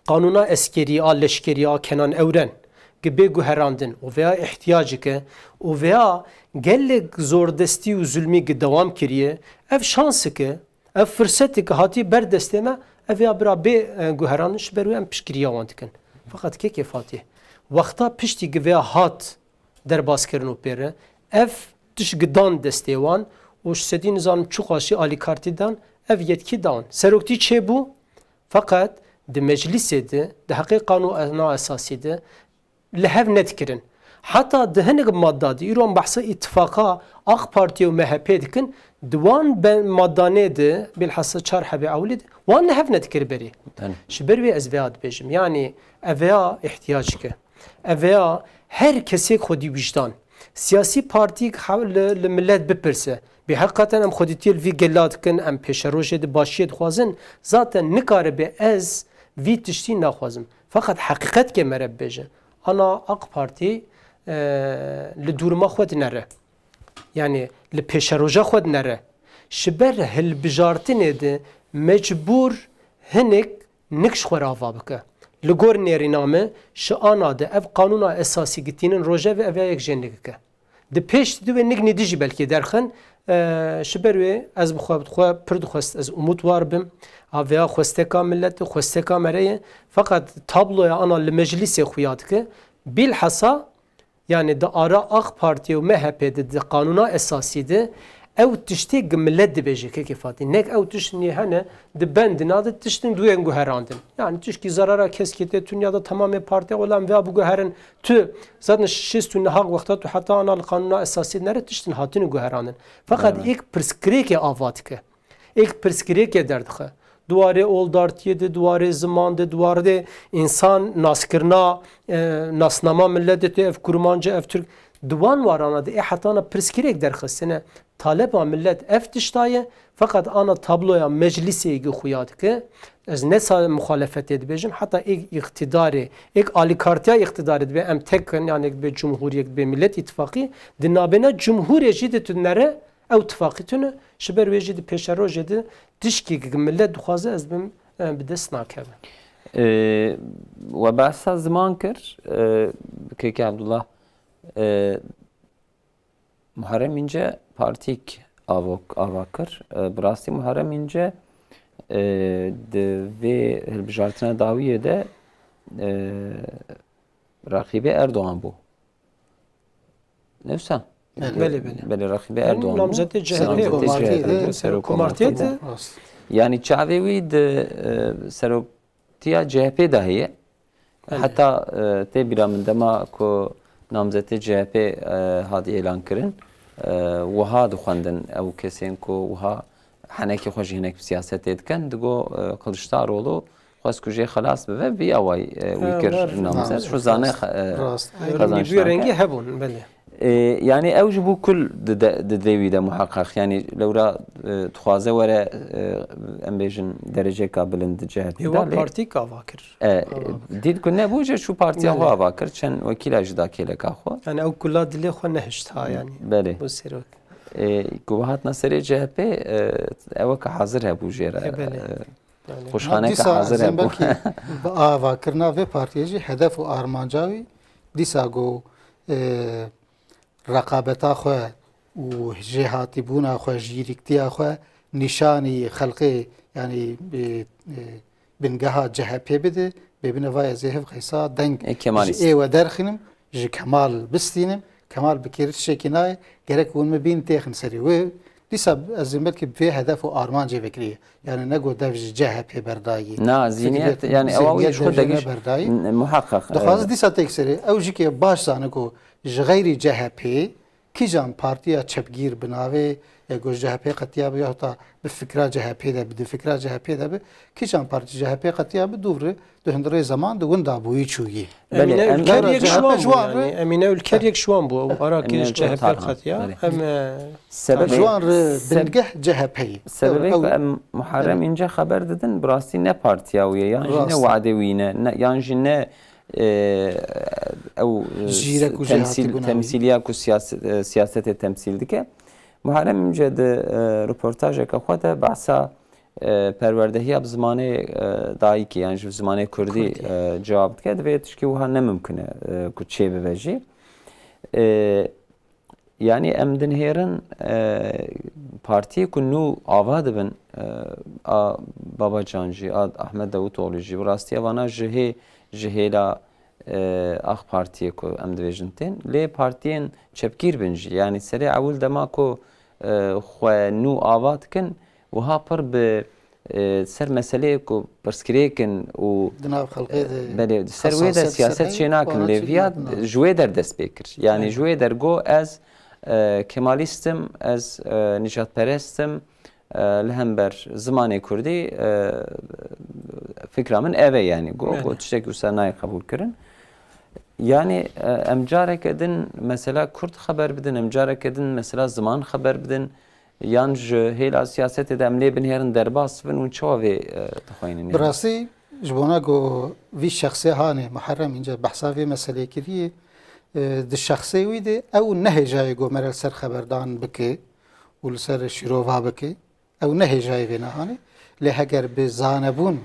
Speaker 3: قانونا اسکریا لشکریا کنان اورن gibi guherandin o veya ihtiyacı ki o veya gellik zordesti u zulmi ki devam kiriye ev şansı ki ev fırsatı ki hati berdesteme ev ya bira be guherandin şberu em pişkiriya wantikin fakat ke Fatih vakta pişti ki veya hat derbaskerin o pere ev tiş gıdan destevan o şsedi nizam çok aşı Ali Karti'den ev yetki dan serokti çe bu fakat de meclisede de hakik kanuna esasıydı لهف ندكرن حتى دهنك مادة إيران بحث اتفاقا أخ بارتي ومهب دكن دوان مادانه ده بالحصة شرح بعولد وان لهف ندكر بري شبروي أزفياد بيجم يعني أفيا احتياجك أفيا هر كسي خودي وجدان سياسي بارتي حول الملات ببرسه بحقيقة أم خودتي الفي جلاد كن أم بيشروجه ده باشيد خوازن ذاتا نكاره بأز في تشتين ناخوازم فقط حقيقت كمرب بيجم أنا أق بارتي لدورما خود نره يعني لبيشروجا خود نره شبر هالبجارتين ده مجبور هنك نكش خرافة بك لغور نيري نامه شأنا ده اف قانونا اساسي گتينن روجا و اويا يك جنگك ده پیش دو نك نديجي بلكي درخن شبر و از بخوا پرد خواست از امود واربم اويا خوستكا ملت خوستكا مريه فقط تابلو انا لمجلس خوياتك بالحصا يعني ده آراء أخ بارتي ومهب ده قانونا أساسي ده أو تشتيق ملت دبيجي كيفاتي نك أو تشني هنا ده بند ناده تشتن دوين جوهراندن يعني تشكي زرارة كسكتة تونيا ده تمام بارتي ولا مبيا بجوهرن تو زادن شيست نهاق وقتها حتى أنا القانونا أساسي نرد تشتن هاتين جوهراندن فقط إيك برسكريك آفاتك إيك برسكريك دردخه دواره اولدارتیه ده دواره زمان ده دواره انسان ناسکرنا ناسنما ملت ده اف کرمانجه اف ترک دوان وارانه ده حتی انا پرسکریک درخستنه طالب ملت اف تشتایه فقط انا تابلویا مجلسی ایگو خویاد که از نسا مخالفت بيجم حتى اقتداري آلی کارتیا اقتداري به ام تکن يعني به جمهوریت به ملت اتفاقی دنابنا جمهوری جدید نره او اتفاقیتونه شبر وجد پیشرو جدی تشکی که ملت دخوازه از بیم بدست ناکبه
Speaker 1: و بحثا زمان کر که عبدالله محرم اینجا پارتیک آوا کر براستی محرم اینجا دوی هلبجارتنا داویه ده رقیبه اردوغان بو نفسه بله رقیب اردوغان
Speaker 3: نامزد CHP سروکومارتیه
Speaker 1: يعني شعبي سروكتيا CHP دهية حتى تبرا من دما كو نامزد CHP هذه إعلان كرن وها دخندن أو كسين كو وها حناكي خوش هناك بسياسة تدكن دقو قلشتارولو خاص كوجي خلاص بي أواي ويكر نامزد شو زانه
Speaker 3: خزانش رنگي هبون بله
Speaker 1: يعني أوجبوا كل ددوي ده محقق يعني لو را تخوازه ورا ام بيجن درجه قابلند جهت
Speaker 3: هو بارتي كافاكر
Speaker 1: ديد كنا بوجه شو بارتي هو افاكر كان وكيل اجدا كيلك اخو
Speaker 3: انا او كل دلي خو نهشتها يعني
Speaker 1: بله
Speaker 3: بسيروك
Speaker 1: قوات نصر جهت او كحاضر بوجه خوشخانه كحاضر
Speaker 2: ابو افاكرنا في بارتيجي هدف ارمانجاوي ديساغو رقابتا خو و جهاتی بونا خو جیرکتیا خو نشانی خلقی يعني بنجها جهة بده ببنا فاي زهف خيسا دنگ اي ودرخنم ج كمال بستينم كمال بكيرت شكناي جرك ون مبين تاخن سري و لسه الزمالك في هدف وارمان جي فكريه يعني نقول دفج جهة برداي
Speaker 1: نا زينيت يعني اواوي شو دقيش محقق
Speaker 2: دخواز ديسا تكسري او جيكي باش سانكو غيري جهة كي جان بارتيا تشبگير بناوي يقول جهة قتيا بيهتا بفكرة جهة ده بده فكرة جهة ده كي جان بارتي جهة قتيا بدور دهندري زمان دون دابوي چوي
Speaker 3: امينه الكريك شوان يعني امينه الكريك شوان بو ارا كيش جهة قتيا ام
Speaker 2: سبب جوان بنجح جهة
Speaker 1: سبب محرم اینجا خبر دادن براستی نه پارتیاویه یعنی نه وعدوینه یعنی نه او
Speaker 2: جيرك وجهاتي بناوي.
Speaker 1: تمثيليه كو سياسه تمثيل دكه محرم جد رپورتاج كخوته بحثا پروردهی اب زمانه دایی که یعنی زمانه کردی جواب کرد و تشکی وها نممکنه که چه بوجی yani em din hêrin partiyê ku nû ava dibin a Babacan jî a Ahmed Davutoğlu jî bi rastî vana ji hêla Ak Partiyê ku em dibêjin tên lê partiyên çepgîr bin jî yani serê ewil dema ku xwe nû ava dikin wiha pir bi ser meseleyê ku pirsgirêkin û belê ser wê de siyaset çê nakin lê viya ji wê derdest pê kir yani ji wê dergo ez Kemalistim, ez nijatperestim, li hember zimanê Kurdî fikra min ev e yani got tiştek wisa nayê qebûl kirin. Yani em careke din mesela Kurd xeber bidin, em careke din mesela ziman xeber bidin yan ji hêla siyasetê de em lê binêrin derbas bin û çawa vê dixwînin.
Speaker 2: Bi rastî ji bona got vî şexsê hanê Muharrem înce behsa vê meselê kiriye di şexsê wî de ew nehêjayê got mere ser xeberdan bike û li ser şîrova bike ew nehêjayê vê nehanê lê heger bi zanebûn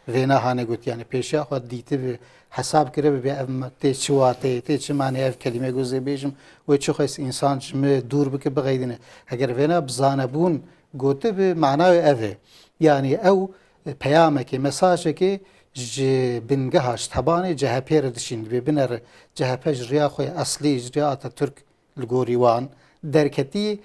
Speaker 2: vê nehanê got yani pêşiya xwe dîtî bi hesab kiribe bê ev tê çi watê tê çi manê ev kelîme got zêbêjim wê çi xwes însan ji me dûr bike biqeydîne heger vê ne bi zanebûn gote bi manayê ev e yani ew peyamekê mesajekê ji bingeha ji tebanê CHP re dişîn vê binere CHP ji riya xwe eslî ji riya Atatürk li gorî wan derketî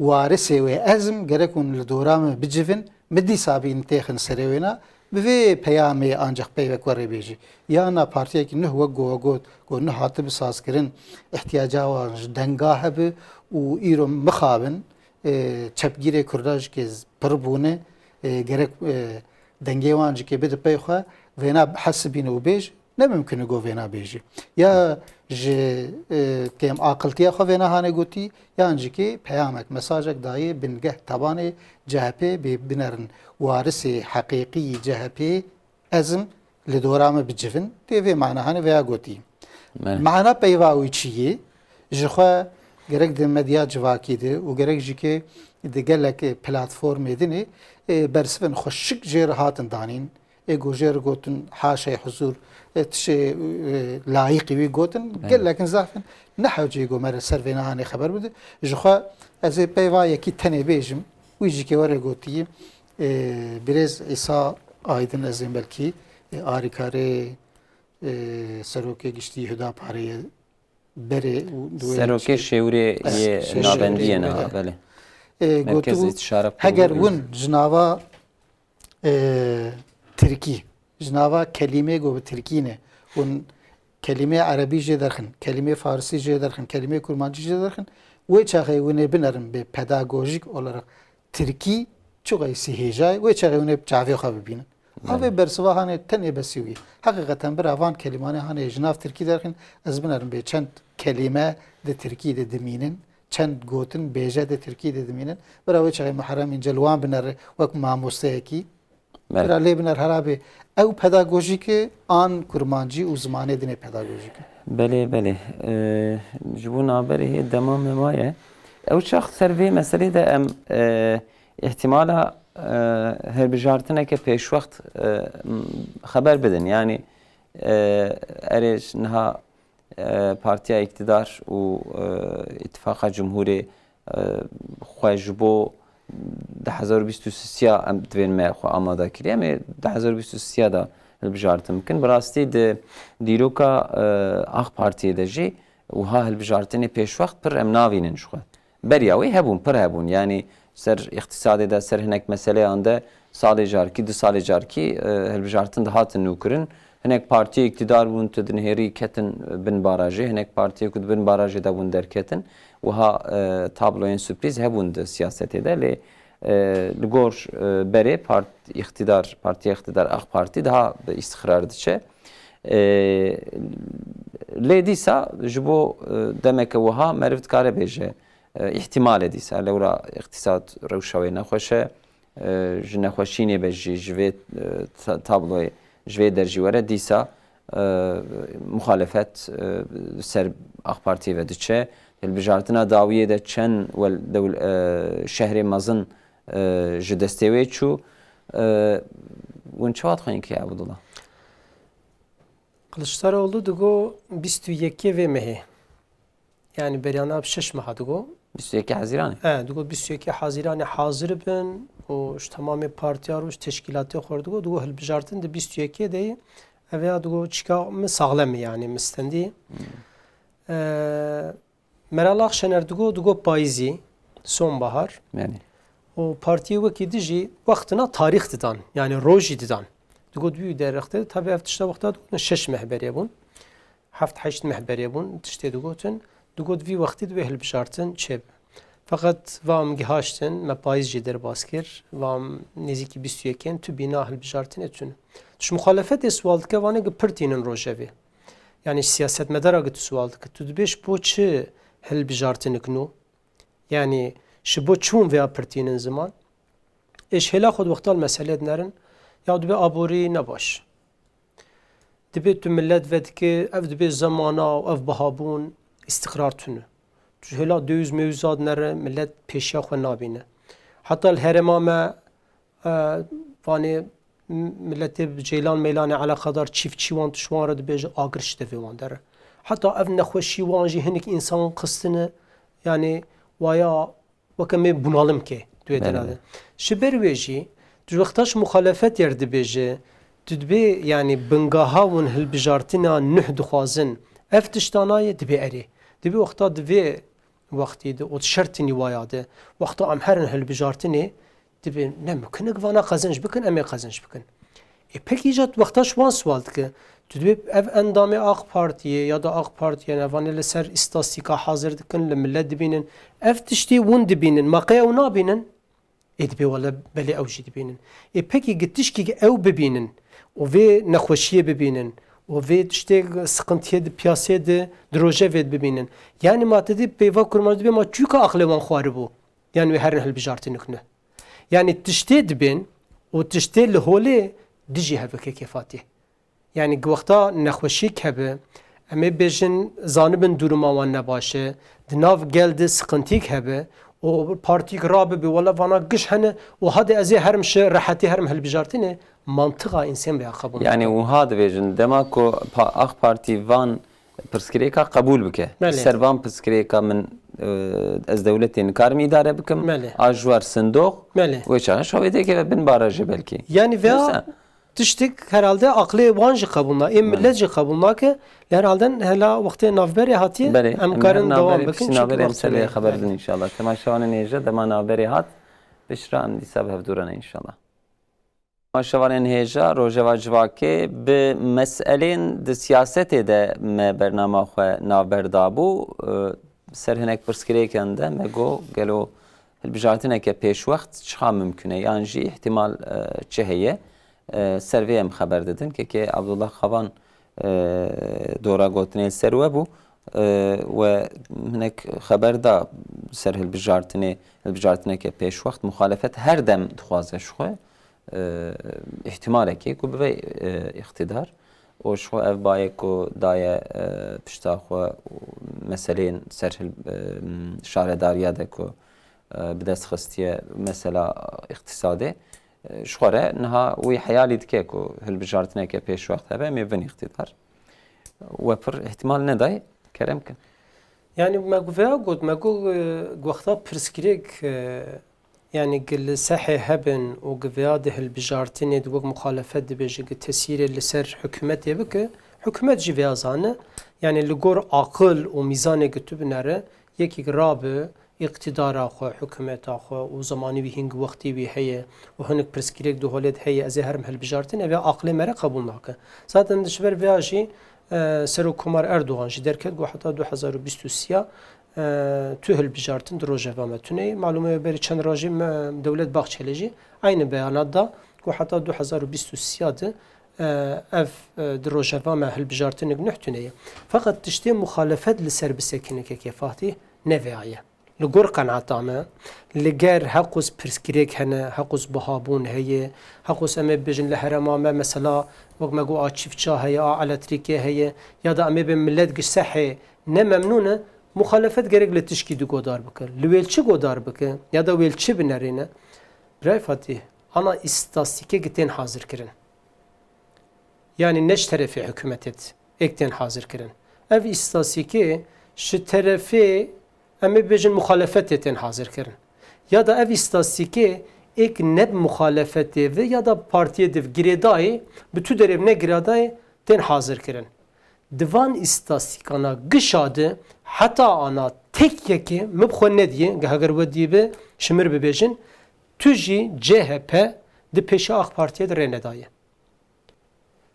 Speaker 2: warisê wê ezm gerek hûn li dora me bicivin mi dîsa bîn têxin serê wê na bi vê peyamê ancak peyvek were bêjî yana partiyekî nûh wek got nûh hatibû sazkirin ihtiyaca wan ji denga hebe û îro mixabin çepgîrê Kurda ji kê pir bûne gerek dengê wan ji kê bide pey xwe vêna hesibîne û bêj ne mümkün got vêna bêjî ya ji kêm aqiltiya xwe vê nehanê gotî yan jî kê peyamek mesajek dayê bingeh tebanê CHP bê binerin warisê heqîqî CHP ezm li dora me bicivin tê vê manahanê veya gotî mana peyva wî çi ye ji xwe gerek di medya civakî de û gerek jî kê di gelek platformê dinê bersivin xweşik jê re hatin danîn gojê re gotin haşê huzur tişê layıqî wî gotin gelekin zafin nehewcê got mere ser vê nehanê xeber bide ji xwe ez ê peyva yekî tenê bêjim wî jî kê were gotiye Birêz İsa Aydin ez ê belkî alîkarê serokê giştî Hüdapareyê berê
Speaker 1: serokê şêwrê yê navendiyê niha belê
Speaker 2: gotu heger hûn ji nava Tirkî ji nava kelîmê got bi Tirkî ne hûn kelîmê erebî jê derxin kelîmê farsî jê derxin kelîmê kurmancî jê derxin wê çaxê hûn ê binerin bê pedagojîk olarak Tirkî çuqayî hêjayê wê çaxê hûn ê çavê xwe bibînin avê bersiva hanê tenê besî wî heqîqeten bir van kelîmanê hanê ji nav Tirkî derxin ez binerim bê çend kelîme di Tirkî de dimînin çend gotin bêje de Tirkî de dimînin bira wê çaxê Muharrem înce li wan binere wek mamosteyekî bira lê biner herabê ew pedagojîk e an kurmancî û zimanê dinê pedagojîk e
Speaker 1: belê belê ji bo naberê hê dema me maye ew çax ser vê meselê de em ihtimala hilbijartineke pêşwext xeber bidin yani erê niha Partiya İktidar û İttifaqa Cumhurê xwe ji bo 2023 em divên me xwe amade kiriye em ê 2023 da hilbijartin bikin bi rastî di dîroka Ak Partiyê de jî wiha hilbijartinê pêşwext pir em navînin ji xwe beriya wê hebûn pir hebûn yani ser îqtisadê de ser hinek meseleyan de salê jarkî di salê jarkî hilbijartin de hatin nûkirin hinek partiyê iktidar bûn tu dinêrî ketin bin barajê hinek partiyê ku bin barajê de bûn derketin wiha tabloyên sürpriz hebûn di siyasetê de lê li gor berê partiya iktidar Ak Parti daha îstixrar diçe lê dîsa ji bo demeke wiha meriv dikare bêje ihtimal dîsa lewra îqtisad rewşa wê nexweş e ji nexweşînê be jî ji vê tabloyê ji vê derjî were dîsa muhalefet ser AK Parti ve diçe hilbijartina dawiye de çen vel şehri mazın ji destewe çû wan çavat xwên ki Abdullah
Speaker 3: Kılıçdaroğlu digo 21 ve mehe. Yani beryana 6 meha digo.
Speaker 1: 22 Haziran.
Speaker 3: Digo 22 Haziran hazır bin. O tamamı partiya roş teşkilatı xordigo digo hilbijartin de 22 de evya digo çıka mı sağlam yani mistendi. Meral Akşener digo payizî sonbahar.
Speaker 1: Yani
Speaker 3: O partiye vekî dijî vaxtina tarih didan yani rojî didan. Digo düğü derexte tabi ev tişta vaxta digo 6 mehberiye bun. 7-8 mehberiye bun tişte digotin. Digo vî vaxtî divê hilbijartin çêb. Fakat vam gihaştin me payîz jî derbas kir. Vam nêzîkî 21 tu bîna hilbijartin etün. Şu muhalefet sual dike vane gipirtînin rojevê. Yani siyasetmedara git sual dike. Tu dibêj bo çi hilbijartin iknû? Yani ji bo çûn veya pirtînin ziman? Hêla xwe wextal meselê dinerin ya dibe aborî nebaş. Dibe tu millet vedike ev dibe zamana û ev bihabûn istikrar tune. Tu hêla döwüz mewza dinere millet pêşiya xwe nabîne. Heta li herêma me vanê milletê bi ceylan meylanê eleqedar çîfçî wan tişwan re dibêje agiriş devê wan dere. Heta ev nexweşî wan jî hinek însan qistine yani waya weke me bunalım ke duê derade. Ji ber wê jî tu wextaş muhalefet yer dibêje tu dibê yani bingaha û hilbijartina nûh dixwazin ev tiştanayê dibê erê. Dibê wexta divê wextî de o şertînî waya de wexta em herin hilbijartinê dibê nemkinik vana qezenc bikin em ê qezenc bikin. Pekî jî wextaş wan swal dike tu dibê ev endamê AK Partiye ya da AK Partiye nevanê li ser îstastîka hazir dikin li millet dibînin ev tiştî hûn dibînin maqeya ew nabînin dibê wele belê ew jî dibînin. Pekî gitişkî ew bibînin û vê nexweşiyê bibînin û vê tiştê sıkıntiyê di piyaseyê de di rojevê bibînin. Yani ma te dî peyva kurmaj dibê ma çûka aqlê wan xwaribû. Yani wê herin hilbijartin ikne. Yani tiştê dibin û tiştê li holê dijî heveke kefatî. Yani gwexta nexweşîk hebe em ê bêjin zanibin duruma wan nebaş e di nav gel de sıkıntîk hebe û partîk rabibe wala vana giş hene û hadi ez ê herim şi rehetî herim hilbijartinê mantıqa insan veya kabul.
Speaker 1: yani wiha dibêjin dema ku AK Parti van pirsgirêka qebûl bike. Ser van pirsgirêka min ez dewletê nikarim îdare bikim a ji war sindoq wê çaxa şavê dêkeve bin barajê belkî.
Speaker 3: Yani veya tiştik herhalde aklê wan jî qebûl nake millet jî qebûl nake herhalde hela wextê navberê hatiye em karin dewam bikin.
Speaker 1: Navberê em serê xeber din inşallah. Temaşevanên hêja dema navberê hat bişra em dîsa bi hevdûrane inşallah. Temaşevanên hêja rojeva civakê bi meselên di siyasetê de me bernama xwe navber dabû ser hinek pirsgirêkan de me got gelo hilbijartineke pêşwext çiqa mümkün e yan jî ihtimal çi heye ser vê em xeber didin keke Abdullah Xavan dora gotinê ser we bû we hinek xeber da ser hilbijartineke pêşwext muhalefet her dem dixwaze ji xwe ihtimalekê ku bibe iqtidar û ji xwe ev bayê ku daye pişta xwe meselên ser şaredariya de ku bi dest xistiye mesela iqtisadê ji xwe re niha wî heyalî dike ku hilbijartineke pêşwext hebe em ê vin iqtidar we pir ihtimal nedaye kerem kin.
Speaker 3: Yani me veya got me gwexta pirsgirêk yani gil sehê hebin û giveya di hilbijartinê di wek muhalefet dibêje ki tesîrê li ser hikûmetê bike hikûmet jî vêya zane yani li gor aqil û mîzanê ki tu binere yekî rabe iqtidara xwe hikûmeta xwe û zamanî wî hîn wextî wî heye û hinek pirsgirêk di holê heye ez ê herim hilbijartin ev aqlê me re qebûl nake. Zaten ji ber vêya jî Serokkomar Erdoğan jî derket got heta 2023 tu hilbijartin di rojeva me tuneyê malûme berî çend rojî Dewlet Bahçeli jî aynı beyanat da got heta 2023 de ev di rojeva me hilbijartinek nûh tuneyê. Fakat tiştê muhalefet li ser bisekineke kefatî neveyaye. لگور قناعتامه لگر حقوس پرسکریک هنه حقوس بهابون هیه حقوس امه بجن لحرمامه مثلا وقت مگو آچیفچا هیه آلتریکه هیه یا دا امه به ملت گش صحه نه ممنونه مخالفت گرگ لتشکی دو گودار بکر لویل چی گودار بکر یا دا ویل چی بنرینه برای فاتح ana istatistike gittin hazır kirin. Yani neç tarafi hükümetet ekten hazır kirin. Ev istatistike şu tarafi emi bejin muhalefet etin hazır kirin. Ya da ev istatistike ek neb muhalefeti ve ya da partiye dev giredayı bütün derev ne giredayı ten hazır kirin. Divan istatistikana gışadı hatta ana tek yeki mebxon ne diye gagar ve diye şimir bebejin tüji CHP de peşi AK Parti'ye de renedayı.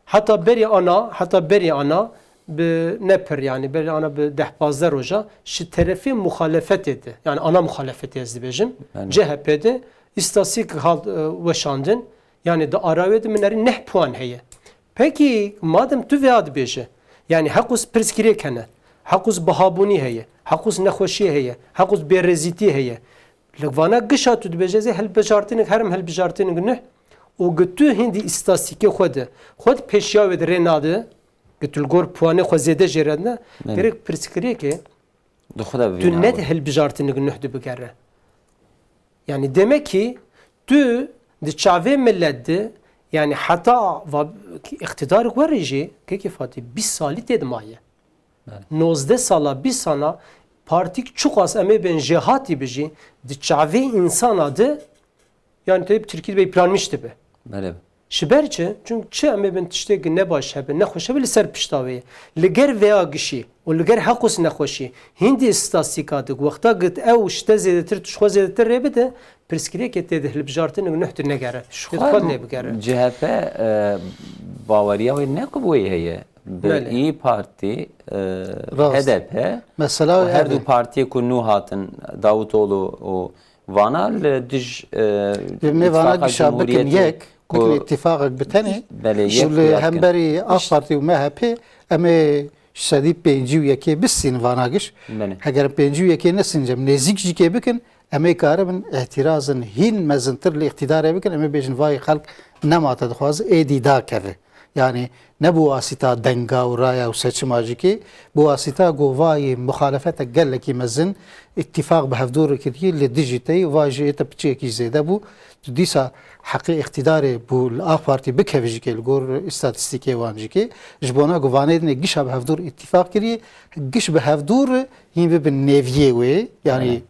Speaker 3: Hatta beri ana be neper yani beri ana be dehpazlar hoca şu tarafi muhalefet etti. Yani ana muhalefet yazdı bejim. CHP'de istatistik halt veşandın. Yani da aravet mineri ne puan heye. Peki madem tu vead beje. Yani hakus perskire kene. Hakus bahabuni heye. Hakus nekhoşi heye. Hakus bereziti heye. Levana gışa tu dibejeze hel bejartını herm hel bejartını ne o götü hindi istatistike xod peşya ve renadı götül gor puanı xozede jeradna gerek perskriye ki tu net hel bejartını ne de begere yani demek ki tu de çave milletde yani hata iktidar verici ki Fatih 20 sali tedmaye 19 sala 20 sana partik çok az eme ben cehati biji de çave insan adı yani tabi Türkiye'de bir planmıştı be.
Speaker 1: Evet.
Speaker 3: Şiberçe çünkü çe eme ben tişteki ne baş habe ne hoş habe ser piştaveye. Leger veya gişi o leger hakus ne hoşi. Hindi istatistikat vakta git ev işte zedetir tuşwa zedetir rebede perskiriye kette de hilbjartın nehtir ne gere. Şu ne begere.
Speaker 1: CHP bavariya ve ne kubuye heye. İyi Parti, HDP,
Speaker 2: mesela
Speaker 1: her du partiye konu hatın Davutoğlu o Vana dij
Speaker 2: Vana dişa bikin yek bikin ittifakı biteni şule hemberi AK Parti ve MHP eme şedid pencu yeki bisin Vana giş eğer pencu yeki nesince nezik jike bikin eme karabın itirazın hin mezintir li iktidara bikin eme bejin vay halk nemata dixwaz edida keve. Yani ne bu asita denga ve raya ve seçim aciki bu asita govayı muhalefete gelleki mezin ittifak behevdur kitiye li dijitayı vajiyete piçeki zede bu disa hakkı iktidarı bu AK Parti bikevjike gor istatistike vanciki jbona govane ne gişa behevdur ittifak kiriye giş behevdur yine bir neviye ve yani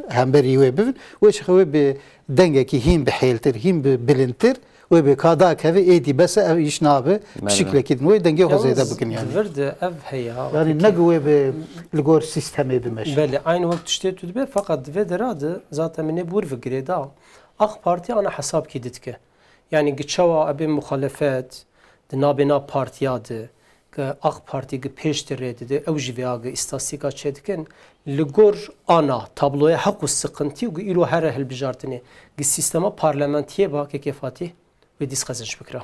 Speaker 2: hemberi ve bir ve şewe bir dengeki him beheltir him bilintir ve bir kada keve edi bese ev iş nabe şekle kidin ve denge hozayda bugün yani.
Speaker 3: Verdi ev heya.
Speaker 2: Yani ne güve bir ligor sistemi bir meş.
Speaker 3: Beli aynı vakit işte tüdbe fakat ve deradı zaten ne bur fikri da AK Parti ana hesap kiditke. Yani geçava abi muhalefet de nabena partiyadı ki AK Parti ki peşteredi de evjiviagı istatistika çediken ligor ana tabloya hakus sıkıntı ki ilo her helbijartini ki sistema parlamentiye bak ki Fatih ve dis kazanç bikra.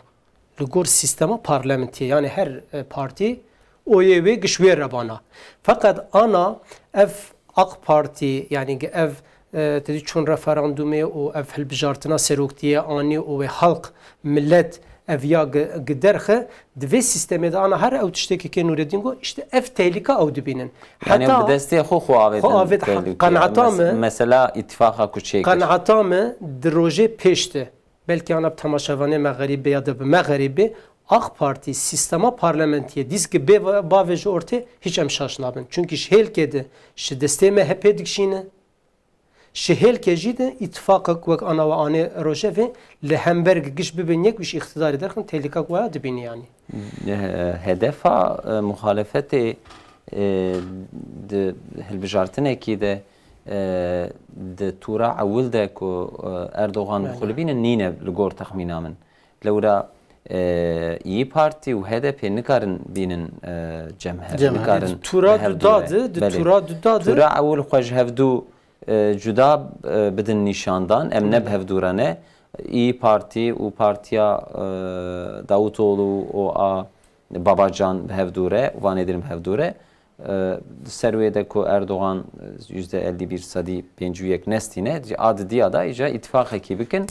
Speaker 3: Ligor sistema parlamentiye yani her parti oye ve güçver rabana. Fakat ana ev AK Parti yani ev dedi çun referandume o ev helbijartına seroktiye ani o ve halk millet ev ya giderhe dve sistemi de ana her ev tişteki ki Nureddin işte ev tehlike ev dibinin.
Speaker 1: Yani bu desteği xo avet
Speaker 3: kanatamı
Speaker 1: mesela ittifaka küçük.
Speaker 3: Kanatamı droje peşte. Belki ana tamaşavane mağribi ya da mağribi AK Parti sistema parlamentiye diski baveci orta hiç em şaşnabın. Çünkü şehelkede şu desteği MHP dikşine şehelkeci de ittifakak ve ana ve ane roje ve lehemberg giş bibinyek bir iktidar ederken tehlikak ve dibini yani.
Speaker 1: Hedefa muhalefeti de helbijartine ki de de tura awil de ku Erdoğan muhalifinin nine ligor tahminamın. Lewra İyi Parti ve HDP nikarin binin cemher nikarin.
Speaker 3: Tura dudadı, tura dudadı.
Speaker 1: Tura awil xoj hevdu cuda bidin nişandan em neb hevdurane İyi Parti u partiya Davutoğlu o a Babacan hevdure van edelim hevdure servede ku Erdoğan %51 pencüyek nestine adı diya da ica ittifak ekibikin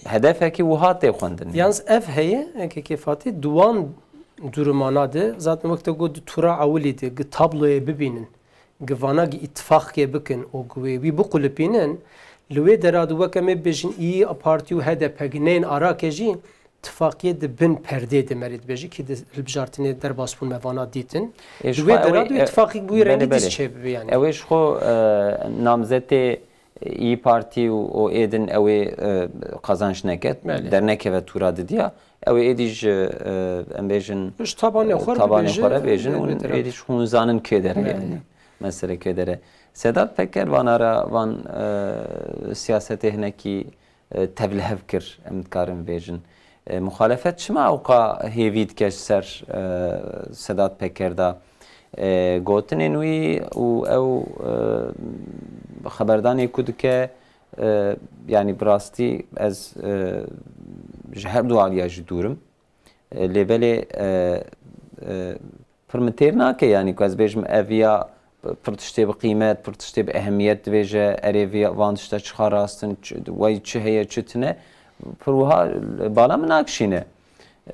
Speaker 1: hedefeki vuhat de xwendin.
Speaker 3: Yalnız ev heye ki Fatih duan durumanadı. Zaten vakti god tura avliydi. G tabloya bibinin. Gvana gi ittifak ye bikin o gwi bu kulüpinin lüve deradu vakame bejin iyi parti u HDP gneyn arakeci ittifakiye de bin perde de merid beji ki de hilbjartine derbas bun mevana ditin. Lüve deradu ittifaki bu rengi diz çebi yani.
Speaker 1: Eweş xo namzete İyi Parti o edin evi kazanç neket derneke ve tura diya evi ediş embejin
Speaker 3: tabanı
Speaker 1: xora bejin un ediş hunzanın kedere yani mesela kedere Sedat Peker van siyasete hineki tevlihev kir emdkarın bejin muhalefet çima oka hevid keser Sedat Peker'da gotin wî û ew xeberdanê ku dike yani bi rastî ez ji her du aliya jî dûrim lêbelê pir min têr nake yani ku ez bêjim ev ya pir tiştê bi qîmet pir tiştê bi ehemiyet dibêje erê van tişta çixa rastin wey çi heye çi tune pir wiha bala min nakişîne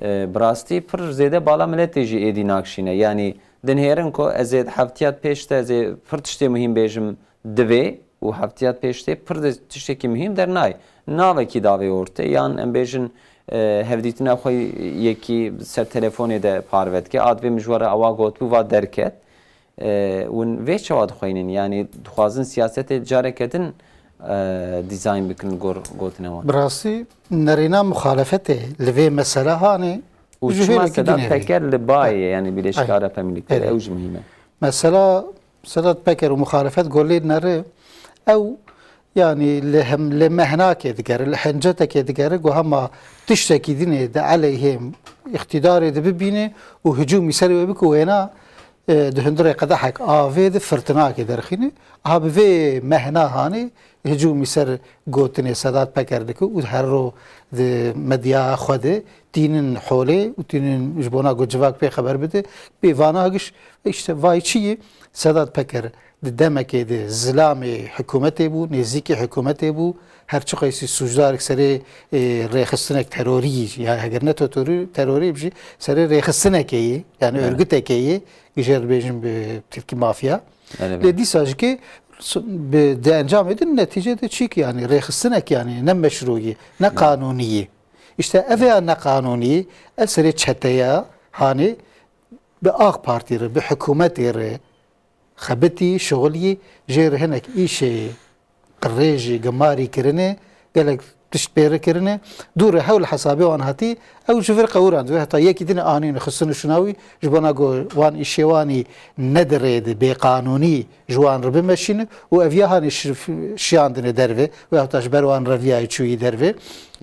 Speaker 1: bi rastî pir zêde bala miletê jî êdî nakişîne yani dinherin ku ez ê heftiyat pêş te ez ê pir tiştê muhîm bêjim divê û heftiyat pêş tê pir tiştekî muhîm dernayê navekî davê ortê yan em bêjin hevdîtina xwe yekî ser telefonê de parvetke advê mijwara ewa gotbû va derket û vê çawa dixwînin yani dixwazin siyasetê careke din dîzayn bikin gotina wan.
Speaker 2: Bi rastî nerêna muxalefetê li vê mesele hanê
Speaker 1: û çima Sedat Peker li bayê yani Birleşik Arap Emirlikleri ew jî muhîm e.
Speaker 2: Mesela Sedat Peker û muxalefet golê nere ew yani li mehnakê digere li hencetekê digere got hema tiştekî dinê de aleyhê iktidarê de bibîne û hücûmî ser wê bike wêna di hundirê qedehek avê de firtinakê derxîne aha bi vê mehna hanê hücûmî ser gotinê Sedat Peker dike û her ro di medya xwe de tînin holê û tînin ji bona got civak pê xeber bide pê vana giş işte vay çi ye Sedat Peker di demekê de zilamê hikûmetê bû nêzîkî hikûmetê bû her çi qeysî sûcdarek serê rêxistinek terorî ya heger ne terorî bijî serê rêxistinekê ye yani örgütekê ye gijer bêjin bi Tirkî mafya lê dîsa jikê de encam edin neticede çîk yani rêxistinek yani ne meşrûyî ne kanûnî işte ev ya ne kanûnî ev serê çeteye hanê bi AK Partî bi hikûmetê re xebitî şoğlî jê hinek îşê qirêjî gemarî kirine gelek tişt pêre kirine dûre hewl hesabê wan hatî ew ji vir qewran dibê heta yekî din anîne xistin û şinawî ji bona got wan îşê wanî nedirê de bêqanûnî ji wan re bimeşîne û ev ya hanê şiyandine dervê wê heta ji ber wan reviyayê çûyî dervê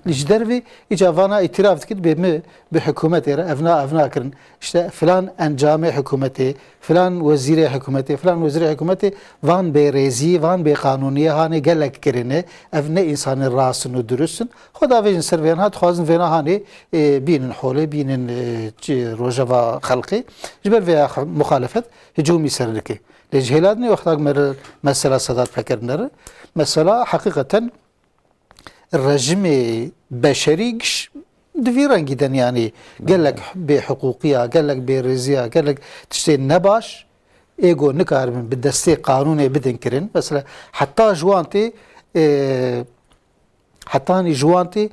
Speaker 2: ji dervê îca vana îtiraf dikir bê me bi hikûmetê re ev nakirin işte filan encamê hikûmetê filan wezîrê hikûmetê filan wezîrê hikûmetê van bêrêzî van bêqanûniyê hanê gelek kirine ev ne însanên rastin û duristin xwe davêjin ser vêna hat dixwazin vêna hanê bînin holê bînin rojeva xelqê ji ber vê muxalefet hicûmî ser dike lê ji hêladinê wexta mere mesela Sedat Peker nere mesela hakikaten rejimê beşerî giş di vî rengî den yani gelek bêhiqûqiya gelek bêrêziya gelek tiştê nebaş êgo nikaribin bi destê qanûnê bidin kirin mesela heta ji wan tê hetanî ji wan tê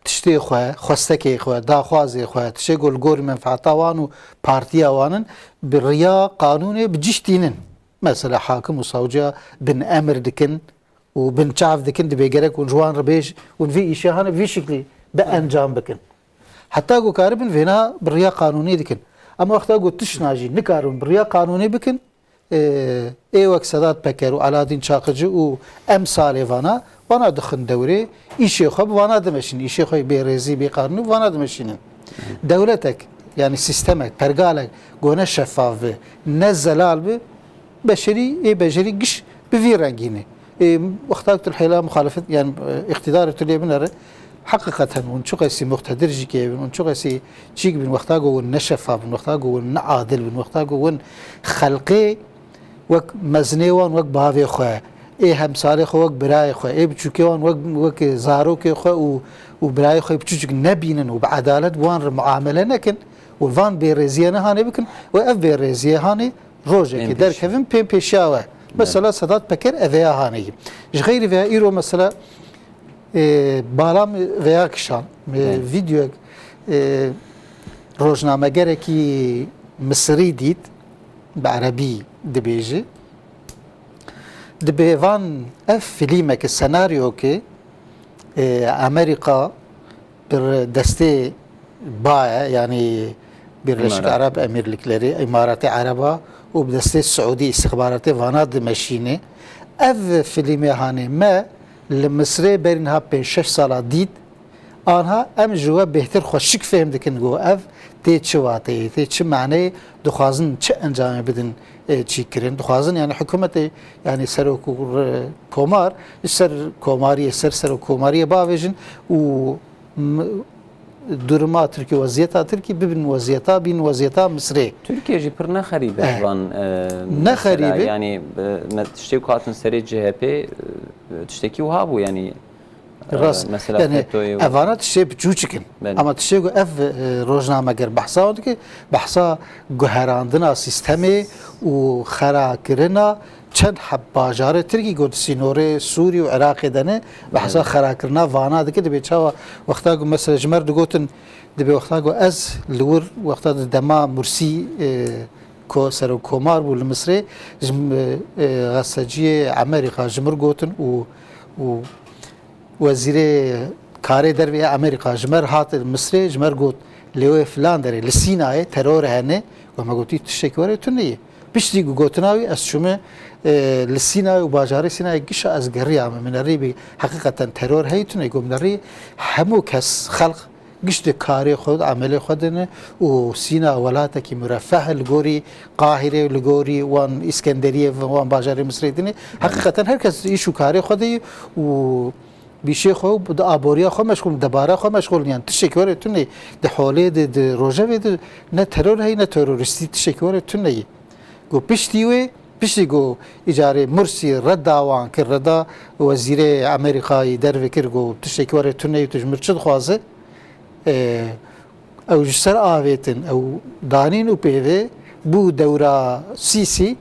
Speaker 2: tiştê xwe xwestekê xwe daxwazê xwe tiştê ku li gorî menfaeta wan û partiya wanin bi riya qanûnê bi cîştînin mesela hakim û savcıya bin emir dikin û bin çav dikin dibê gerek û ji wan re bêj û vî îşê hane vî şeklî bi encam bikin heta ku karibin vêna bi riya qanûnî dikin ama wexta ku tişna jî nikarin bi riya qanûnî bikin ê wek Sedat Peker û Aladîn Çakıcı û emsalê vana dixin dewrê îşê xwe bi vana dimeşînin îşê xwe bêrêzî bêqanûnî vana dimeşînin dewletek yani sistemek pergalek gone şeffaf bi ne zelal bi beşerî becerî giş bi vî rengînê wexta ku hêla muxalefet yani iktidarê tu lê binere حقيقة ونشوف اسي مقتدر جيكي ونشوف اسي جيك بن وقتا قول نشفا بن وقتا قول نعادل بن وقتا قول خلقي وك مزنيوان وك بافي خواه ايه همسالي خو وك براي خو ايه بچوكيوان وك زاروكي خو وبراي خو بچوك نبينن وبعدالة وان معاملة نكن وفان بيريزيانا هاني بكن واف بيريزيا هاني روجي كي دار كيفن بين بيشاوه مثلا صدات بكر اذيا هاني غير فيها ايرو مثلا بالام veya kişan video rojnamegerekî Misrî dît bi Erebî dibêje dibe van ev filmekî senaryokê Amerika bir destê baye yani Birleşik Arap Emirlikleri İmarati Araba û bi destê Suudî istihbaratê vana dimeşîne ev filmê hanê me li Misrê berînha 5-6 sala dît anha em ji we bêhtir xweşik fêm dikin got ev tê çi wateyê tê çi maneyê dixwazin çi encamê bidin çîkirin dixwazin yani hikûmetê yani serokkomar ser komariyê ser serokkomariyê bavêjin û duruma Tirkiye vaziyeta Tirkiye bibin vaziyeta bin vaziyeta Misrê
Speaker 1: Türkiye jî pir nexerîbe van
Speaker 2: nexerîbe
Speaker 1: yani me tiştê ku hatin serê CHP tiştekî wiha bû yani
Speaker 2: rast
Speaker 1: mesela
Speaker 2: yani evana tiştê biçûçikin ama tiştê ku ev rojnameger behsa dike behsa guherandina sistemê û xerakirina çend heb bajarê Tirkî got sînorê Sûrî û Iraqê de ne behsa xerakirina vana dike dibe çawa wexta ku mesela ji mer digotin dibe wexta ku ez li wir wexta di dema Mursî ko serokkomar bû li Misrê ji gazeteciyê Amerîka ji mir gotin û wezîrê karê dervê Amerîka ji mer hat Misrê ji mer got lê wê filan derê li Sînayê teror hene û me gotî tiştekî were tu neyê piştî ku gotina wî ez çûme li Sînayê û bajarê Sînayê gişa ez geriyame min erê bê heqîqeten teror heye tu neyê got min erê hemû kes xelq giştê karê xwe emelê xwe dine û Sîna welatekî müreffeh li gorî Qahirê li gorî wan İskenderiyê wan bajarê Misrê dine heqîqeten herkes îş û karê xwe diyê û bîşê xwe di aboriya xwe meşgûl debara xwe meşgûl yani tişekî were tu neyê di holê de di rojevê de ne teror heye ne teroristî tişekî were tu neyê got piştî wê piştî got îcarê Mursî redda wan kir redda wezîrê Amerîkayê dervê kir got tişekî were tu neyê tu ji min çi dixwaze ew ji ser avêtin ew danîn û pêvê bû dewra Sîsî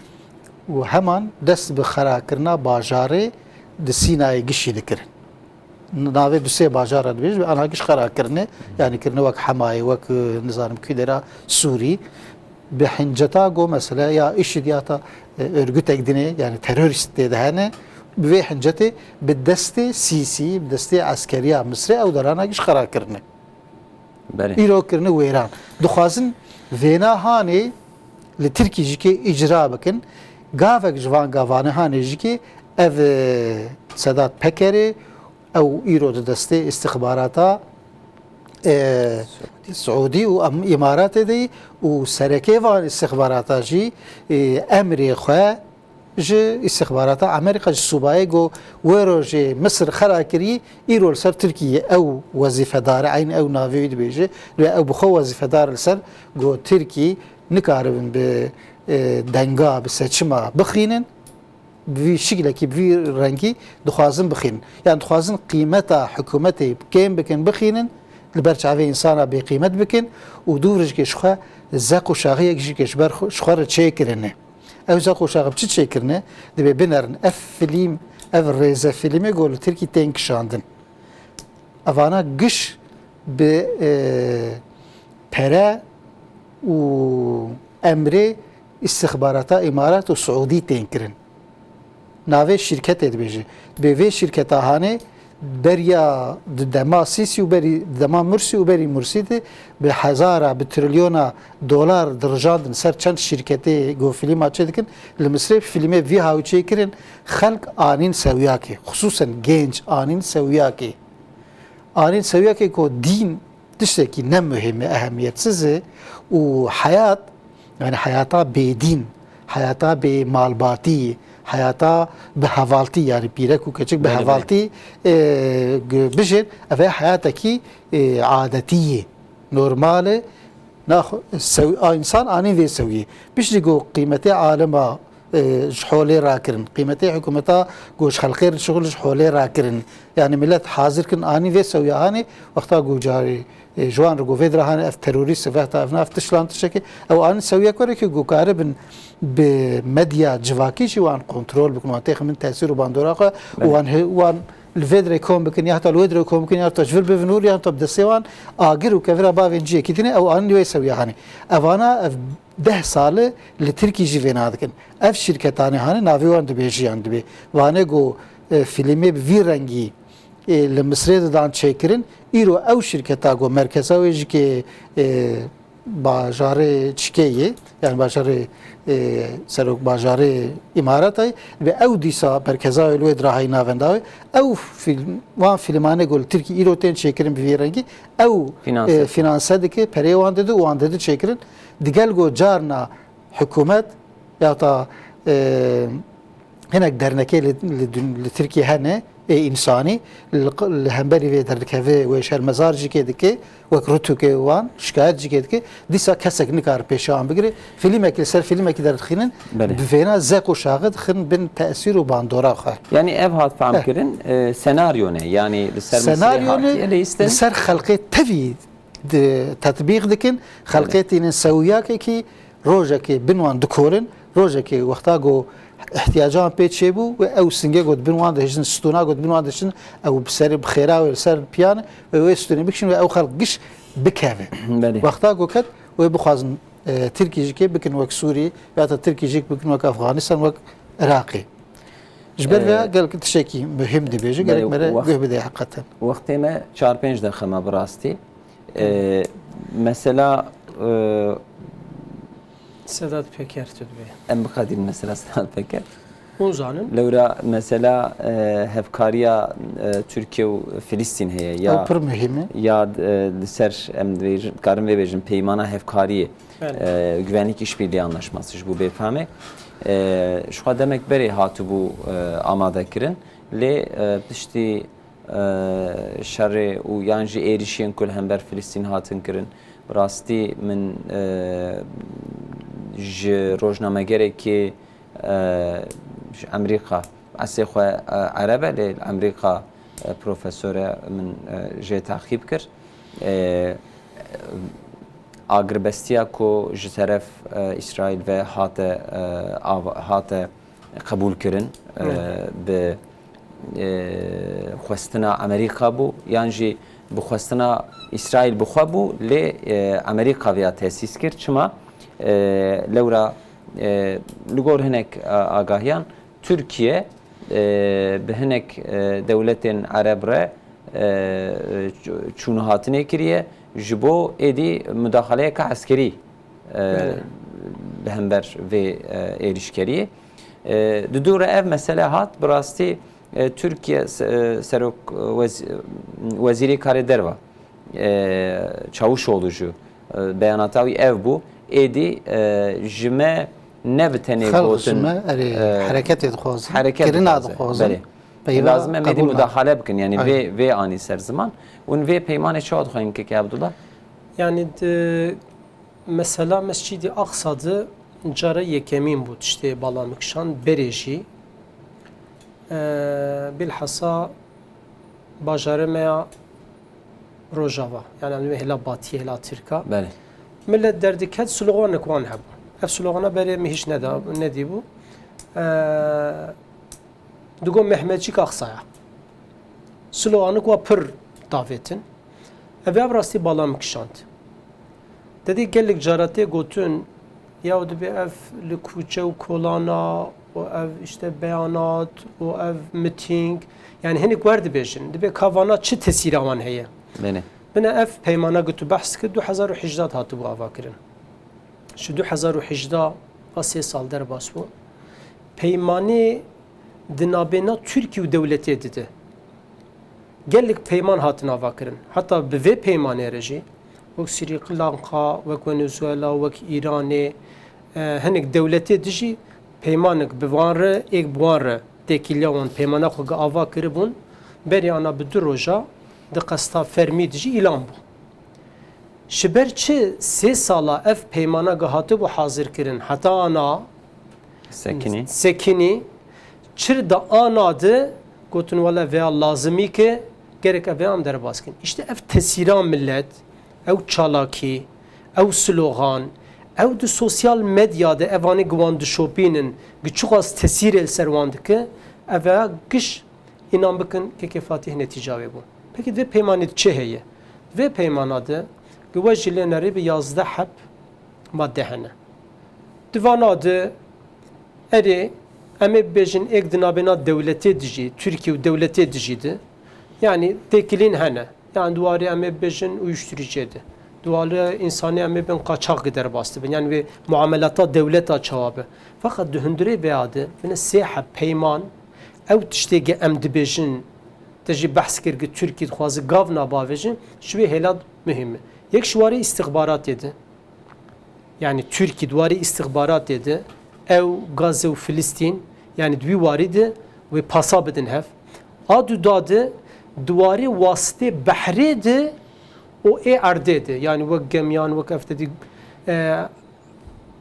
Speaker 2: û heman dest bi xerakirina bajarê di Sînayê gişî dikirin navê bi sê bajara dibêje anha giş xerakirine yani kirine wek Hemayê wek nizanim kûlera Sûrî bi hinceta got mesela ya IŞİD ya ta örgütek dine yani terörist de hene bi vê hincetê bi destê Sîsî bi destê askeriya Misrê ew derana giş xerakirine îro kirine wêran dixwazin vêna hanê li Tirkî jîkê icra bikin gavek ji van gavanê hanê jîkê ev Sedat Pekerê ew îro di destê istihbarata Suudî û İmaratê de û serekê van istihbarata jî emrê xwe ji istihbarata Amerîka ji Sûbayê got wê rojê Misr xera kirî îro li ser Tirkiyê ew wezîfedar e eyn ew navê wî dibêje lê ew bi xwe wezîfedar li ser got Tirkî nikaribin bi denga bi seçima bixînin bi şekilekî bi rengî dixwazin bixînin yani dixwazin qîmeta hikûmetê kêm bikin bixînin li ber çavê insana bêqîmet bikin û dû rijkê ji xwe zeq û şaxiyek jî ji ber ji xwe re çêkirine ew zeq û şaxi çi çêkirine dibe binerin ev film ev rêze filmê got li Tirkî tên kişandin evana giş bi pere û emrê istihbarata İmarat û Suudî tên kirin navê şîrketê dibêje bê vê şîrketa hanê beriya di dema Sîsî û berî dema Mursî û berî Mursî de bi hezara bi trilyona dolar dirjandin ser çend şîrketê got filma çê dikin li Misrê filmê vî hawçê kirin xelk anîn sewiyakê xusûsen genç anîn sewiyakê ku dîn tiştekî ne mühim e ehemiyetsiz e û hayat yani hayata bêdîn hayata bê malbatî hayata bi havaltî yani pîrek û keçik bi
Speaker 1: Bele, bele.
Speaker 2: havaltî bijin ev hayataki adetiyê normale insan anî vê sewiyê piştî got qîmetê alema ji holê rakirin qîmetê hikûmeta got ji xelkê şixul ji holê rakirin yani millet hazir kin anî vê sewiya hanê wexta got carî جوان رو گوید رهانه اف تروریست و اف تشلان تشکی او آن سویا کاری که گوکاره بن به مدیا جواکی جوان کنترل بکنه و تخمین تاثیر و باندورا که وان الفيدري كوم بكن يا حتى الويدري كوم بكن يا تجفل بفنور يا تبدا سيوان اجر وكفرا بافنجي كيتني او ان يسوي يعني اوانا 10 سال لتركي جيفينا دكن اف شركتانه هاني نافيوان دبيجي عند بي وانه جو فيلمي بفي رنگي لمصريد دان چيكرين ايرو او شركتا جو مركزاوي كي باجاره چكيه يعني باجاره سرک باجاره امارات و او دیسا مرکزای لوی دراهای ناونداوی او فیلمانه گل ترکی ایروتین چیکرین بیرنگی او فینانسه دکی پریوان داده و آن داده چیکرین دیگل گو جارنا حکومت یا تا هناك درنكي لتركيا هنا انساني الهمبري في دركه وشهر مزار جي كي وكرتو كي وان شكايات جي كي ديسا كسك نكار بيشان بغري فيلمك سر فيلمك در خينن بفينا زق وشاغد خن بن تاثير وباندورا خا
Speaker 1: يعني ev hat faham kirin senaryo ne yani
Speaker 2: senaryo ne سر خلقي تفي تطبيق دكن خلقيتين سوياك كي روجك بنوان دكورن روجك وقتا جو احتیاجان پیچ بو و او سنگه گود بنوان دهشن ستونا گود بنوان دهشن او بسر بخیره و سر پیان و ستونی بکشن و او خلق گش بکاوه وقتا گو کد و بخوازن ترکی جی که بکن وک سوری یا تا ترکی جی بکن وک افغانستان وک عراقی جبر و قال كنت شيء مهم دي بيجي قال لك مرة جه بدي حقيقة
Speaker 1: وقت ما 4-5 دقيقة براستي مثلا
Speaker 3: Sedat Peker tüdbe.
Speaker 1: ام بقدر مثلا Sedat Peker
Speaker 3: Uzanın.
Speaker 1: لورا مثلا هفكاريا تركيا وفلسطين هي يا ya ser em karın ve bejin peymana hevkariye güvenlik işbirliği anlaşması bu befame şu kadar demek beri hatu bu amada kirin le işte şerre u yanjı erişiyen kul hember Filistin hatın kirin rasti min rojname gereki امريكا اسيخوا عربه لامريكا بروفيسوره من جي تعقيب كر اغربستيا كو جترف اسرائيل و هات قبول كرن ب خوستنا امريكا بو يعني بخوستنا اسرائيل بخوبو ل امريكا ويا تاسيس كر چما لورا لگور هنک آگاهیان ترکیه به هنک دولتین عرب را چون هاتنه کریه جبو ایدی مداخله که عسکری به همبر و ایریشکریه دور ev mesele hat براستی Türkiye Serok Veziri Kare Derva Çavuşoğlu'cu beyanatavi ev bu edi jime نبتني
Speaker 2: بوتن حركات يدخوز كرنا دخوز
Speaker 1: لازم مدي مداخله بكن يعني في اني سر زمان ون في پیمان شاد خوين ki Abdullah
Speaker 3: yani mesela Mescid-i Aksa'da cara yekemin bu işte balamıkşan bereji bilhassa bajaremaya Rojava yani hela Batı hela Türka millet derdi ket slogan kwan hab ev slogana beri mi hiç ne di bu dugo Mehmetçik Aksa'ya sloganı kwa pır davetin ev rasti balamıkşant dedi gellik carate gotun ya de bir ev likuçe u kolana o ev işte beyanat o ev meeting yani henik vardı beşin de bir kavana çi tesir avan heye bana ev peymana götü bahs kı 2018 hatı bu avakirin şu 2018 va 3 sal der bas bu peymani dinabena Türkiye devleti dedi gellik peyman hatına avakirin hatta be peymane reji وەک سریلانقا وەک وەنزوێلا وەک ئیرانێ هەنێک دەولەتێ دژی peymanık bivanre ek buanre tekilyawan peymana xwe ava kiribûn berê ana bi du roja di qesta fermî dijî îlan bû. Ji ber çi 3 sala ev peymana hatibû hazir kirin heta ana
Speaker 1: Sekini.
Speaker 3: sekinî çir da ana de gotin wala veya lazımî ki gerek ev am derbas kin. İşte ev tesîra millet, ew çalakî, ew slogan, ew di sosyal medyada evanî guwan dişopînin giçûk az tesîr el ser wan dike ev giş inan bikin keke Fatih neticavê bû. Peki vê peymanê çi heye? Vê peymana de we ji lê nerê bi 11 heb madde hene. Divana de erê em ê bibêjin ek di navbêna dewletê dijî, Tirkiye û dewletê dijî de yani tekilîn hene. Yani duvarı em ê bibêjin uyuşturucuye de. Duvarı insanê em ê bin qaçaq gider bastı bin. Yani ve muamelata devleta çawabe. Fakat di hundirê veya de bine sê heb peyman ew tiştê em dibêjin te jî behs kir ki Tirkiye dixwaze gav nabavêjin ji wê hêla mühim e. Yek ji warê istihbaratê de yani Tirkiye duvarı istihbaratê de ew Gazze û Filistîn yani dwî warî de wê pasa bidin hev. A du da de duvarı wasitê behrê de o erdê de yani wek gemyan wek eftedî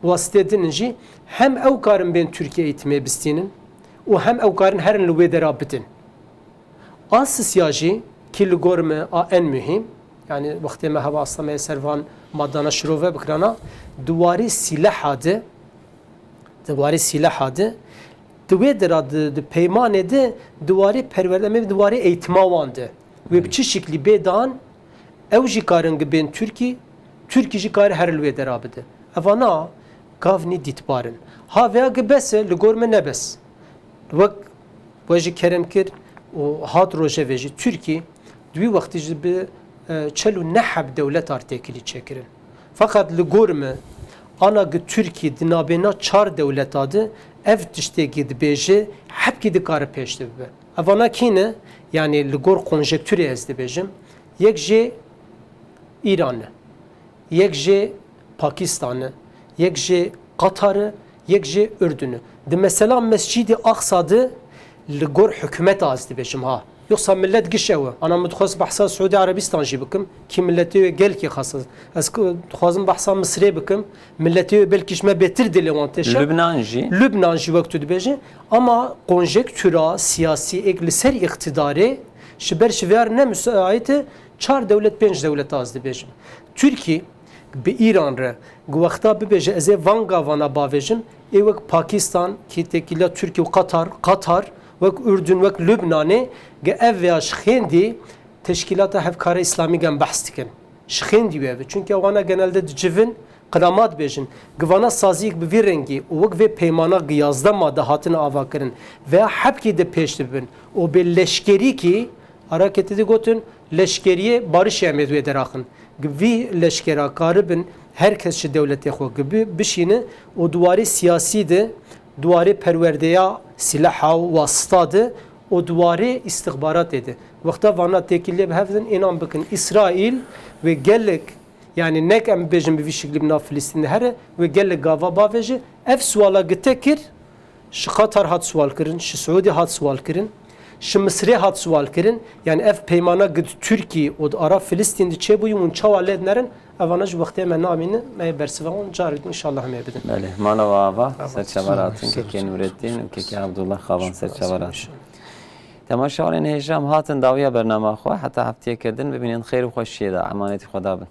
Speaker 3: wasitê dinin jî hem ew karin bên Tirkiye eğitimê bistînin û hem ew karin herin li wê dera bitin. A sisya jî ki li gor me a en mühim yani wextê me heva asla me servan madana şirove bikirana duwarê sîleha de duwarê sîleha de di wê dera di peymanê de duwarê perwerdeme duwarê eğitima wan de wê bi çi şeklî bêdan ew jî karin gibên Tirkî, Tirkî jî kar her li wê dera bide. Evana gavnî dîtbarin. Ha veya gibese li gor me nebes. Wek we jî kerem kir û hat rojevê jî Tirkî dwî wextî jî bi çel û neheb dewlet artêkilî çekirin. Fakat li gor me ana gi Tirkî di navbêna çar dewleta de ev tiştekî dibêje hepkî dikare pêş dibe. Evana kîne yani li gor konjektürê ez dibêjim yek jê İran'ı, yek jê Pakistan'ı, yek jê Katar'ı, yek jê Ürdün'ü. De mesela Mescid-i Aksa'dı li gor hükümet az dibêjim ha. Yoksa millet giş ew. Ana min dixwaz behsa Suudi Arabistan jî bikim ki milletê gelkî xas. Ez dixwazim behsa Misrê bikim. Milletê belkî me betir dilê wan teşe.
Speaker 1: Lübnan jî.
Speaker 3: Lübnan jî wek tu dibêje. Ama konjektüra siyasî ek li ser iktidarê ji ber ji vêr ne müsait e 4 devlet 5 devlet az dibêjim. Tirkiye bi İran re wexta bibêje ez ê van gavana bavêjim ê wek Pakistan ki tekîla Tirkiye û Katar wek Ürdün wek Lübnanê ge ev veya ji xêndî teşkîlata hevkara İslamî gen behs dikin. Ji xêndî wê çünkü wana genelde dicivin qiramat bêjin. Givana saziyek bi vî rengî û wek vê peymana giyazda madde hatin ava kirin veya hepkî de pêş dibin. O bê leşkerî ki hareketi de gotin leşkeriye barış emedi wê deraxin. Vî leşkera karibin herkes ji devletê xwe gibi bişîne o duwarê siyasî de duwarê perwerdeya silaha û wasita de o duwarê istihbaratê de. Wexta vana tekîlê bi hev din înan bikin İsraîl ve gelek yani nek em bêjin bi vî şeklî nav Filistînê here ve gelek gava bavêje ev swala gite kir ji Katar hat swal kirin, ji Suudî hat swal kirin. Şi Misrê hat swal kirin yani ev peymana gid Tirkiye û ara Filistîn di çêbûyî hûn çawa lê nerin evana ji wextê me namîne me bersiva wan carî inşallah me bidin.
Speaker 1: Belê mala ava serçevaratın kekê Nurettin û kekê Abdullah xavan serçevaratın. Temaşawarên hêjam hatin dawiya bername xwe heta hefteyê kirdin bibînin xêr û xweşiyê de emanetî xwe dabin.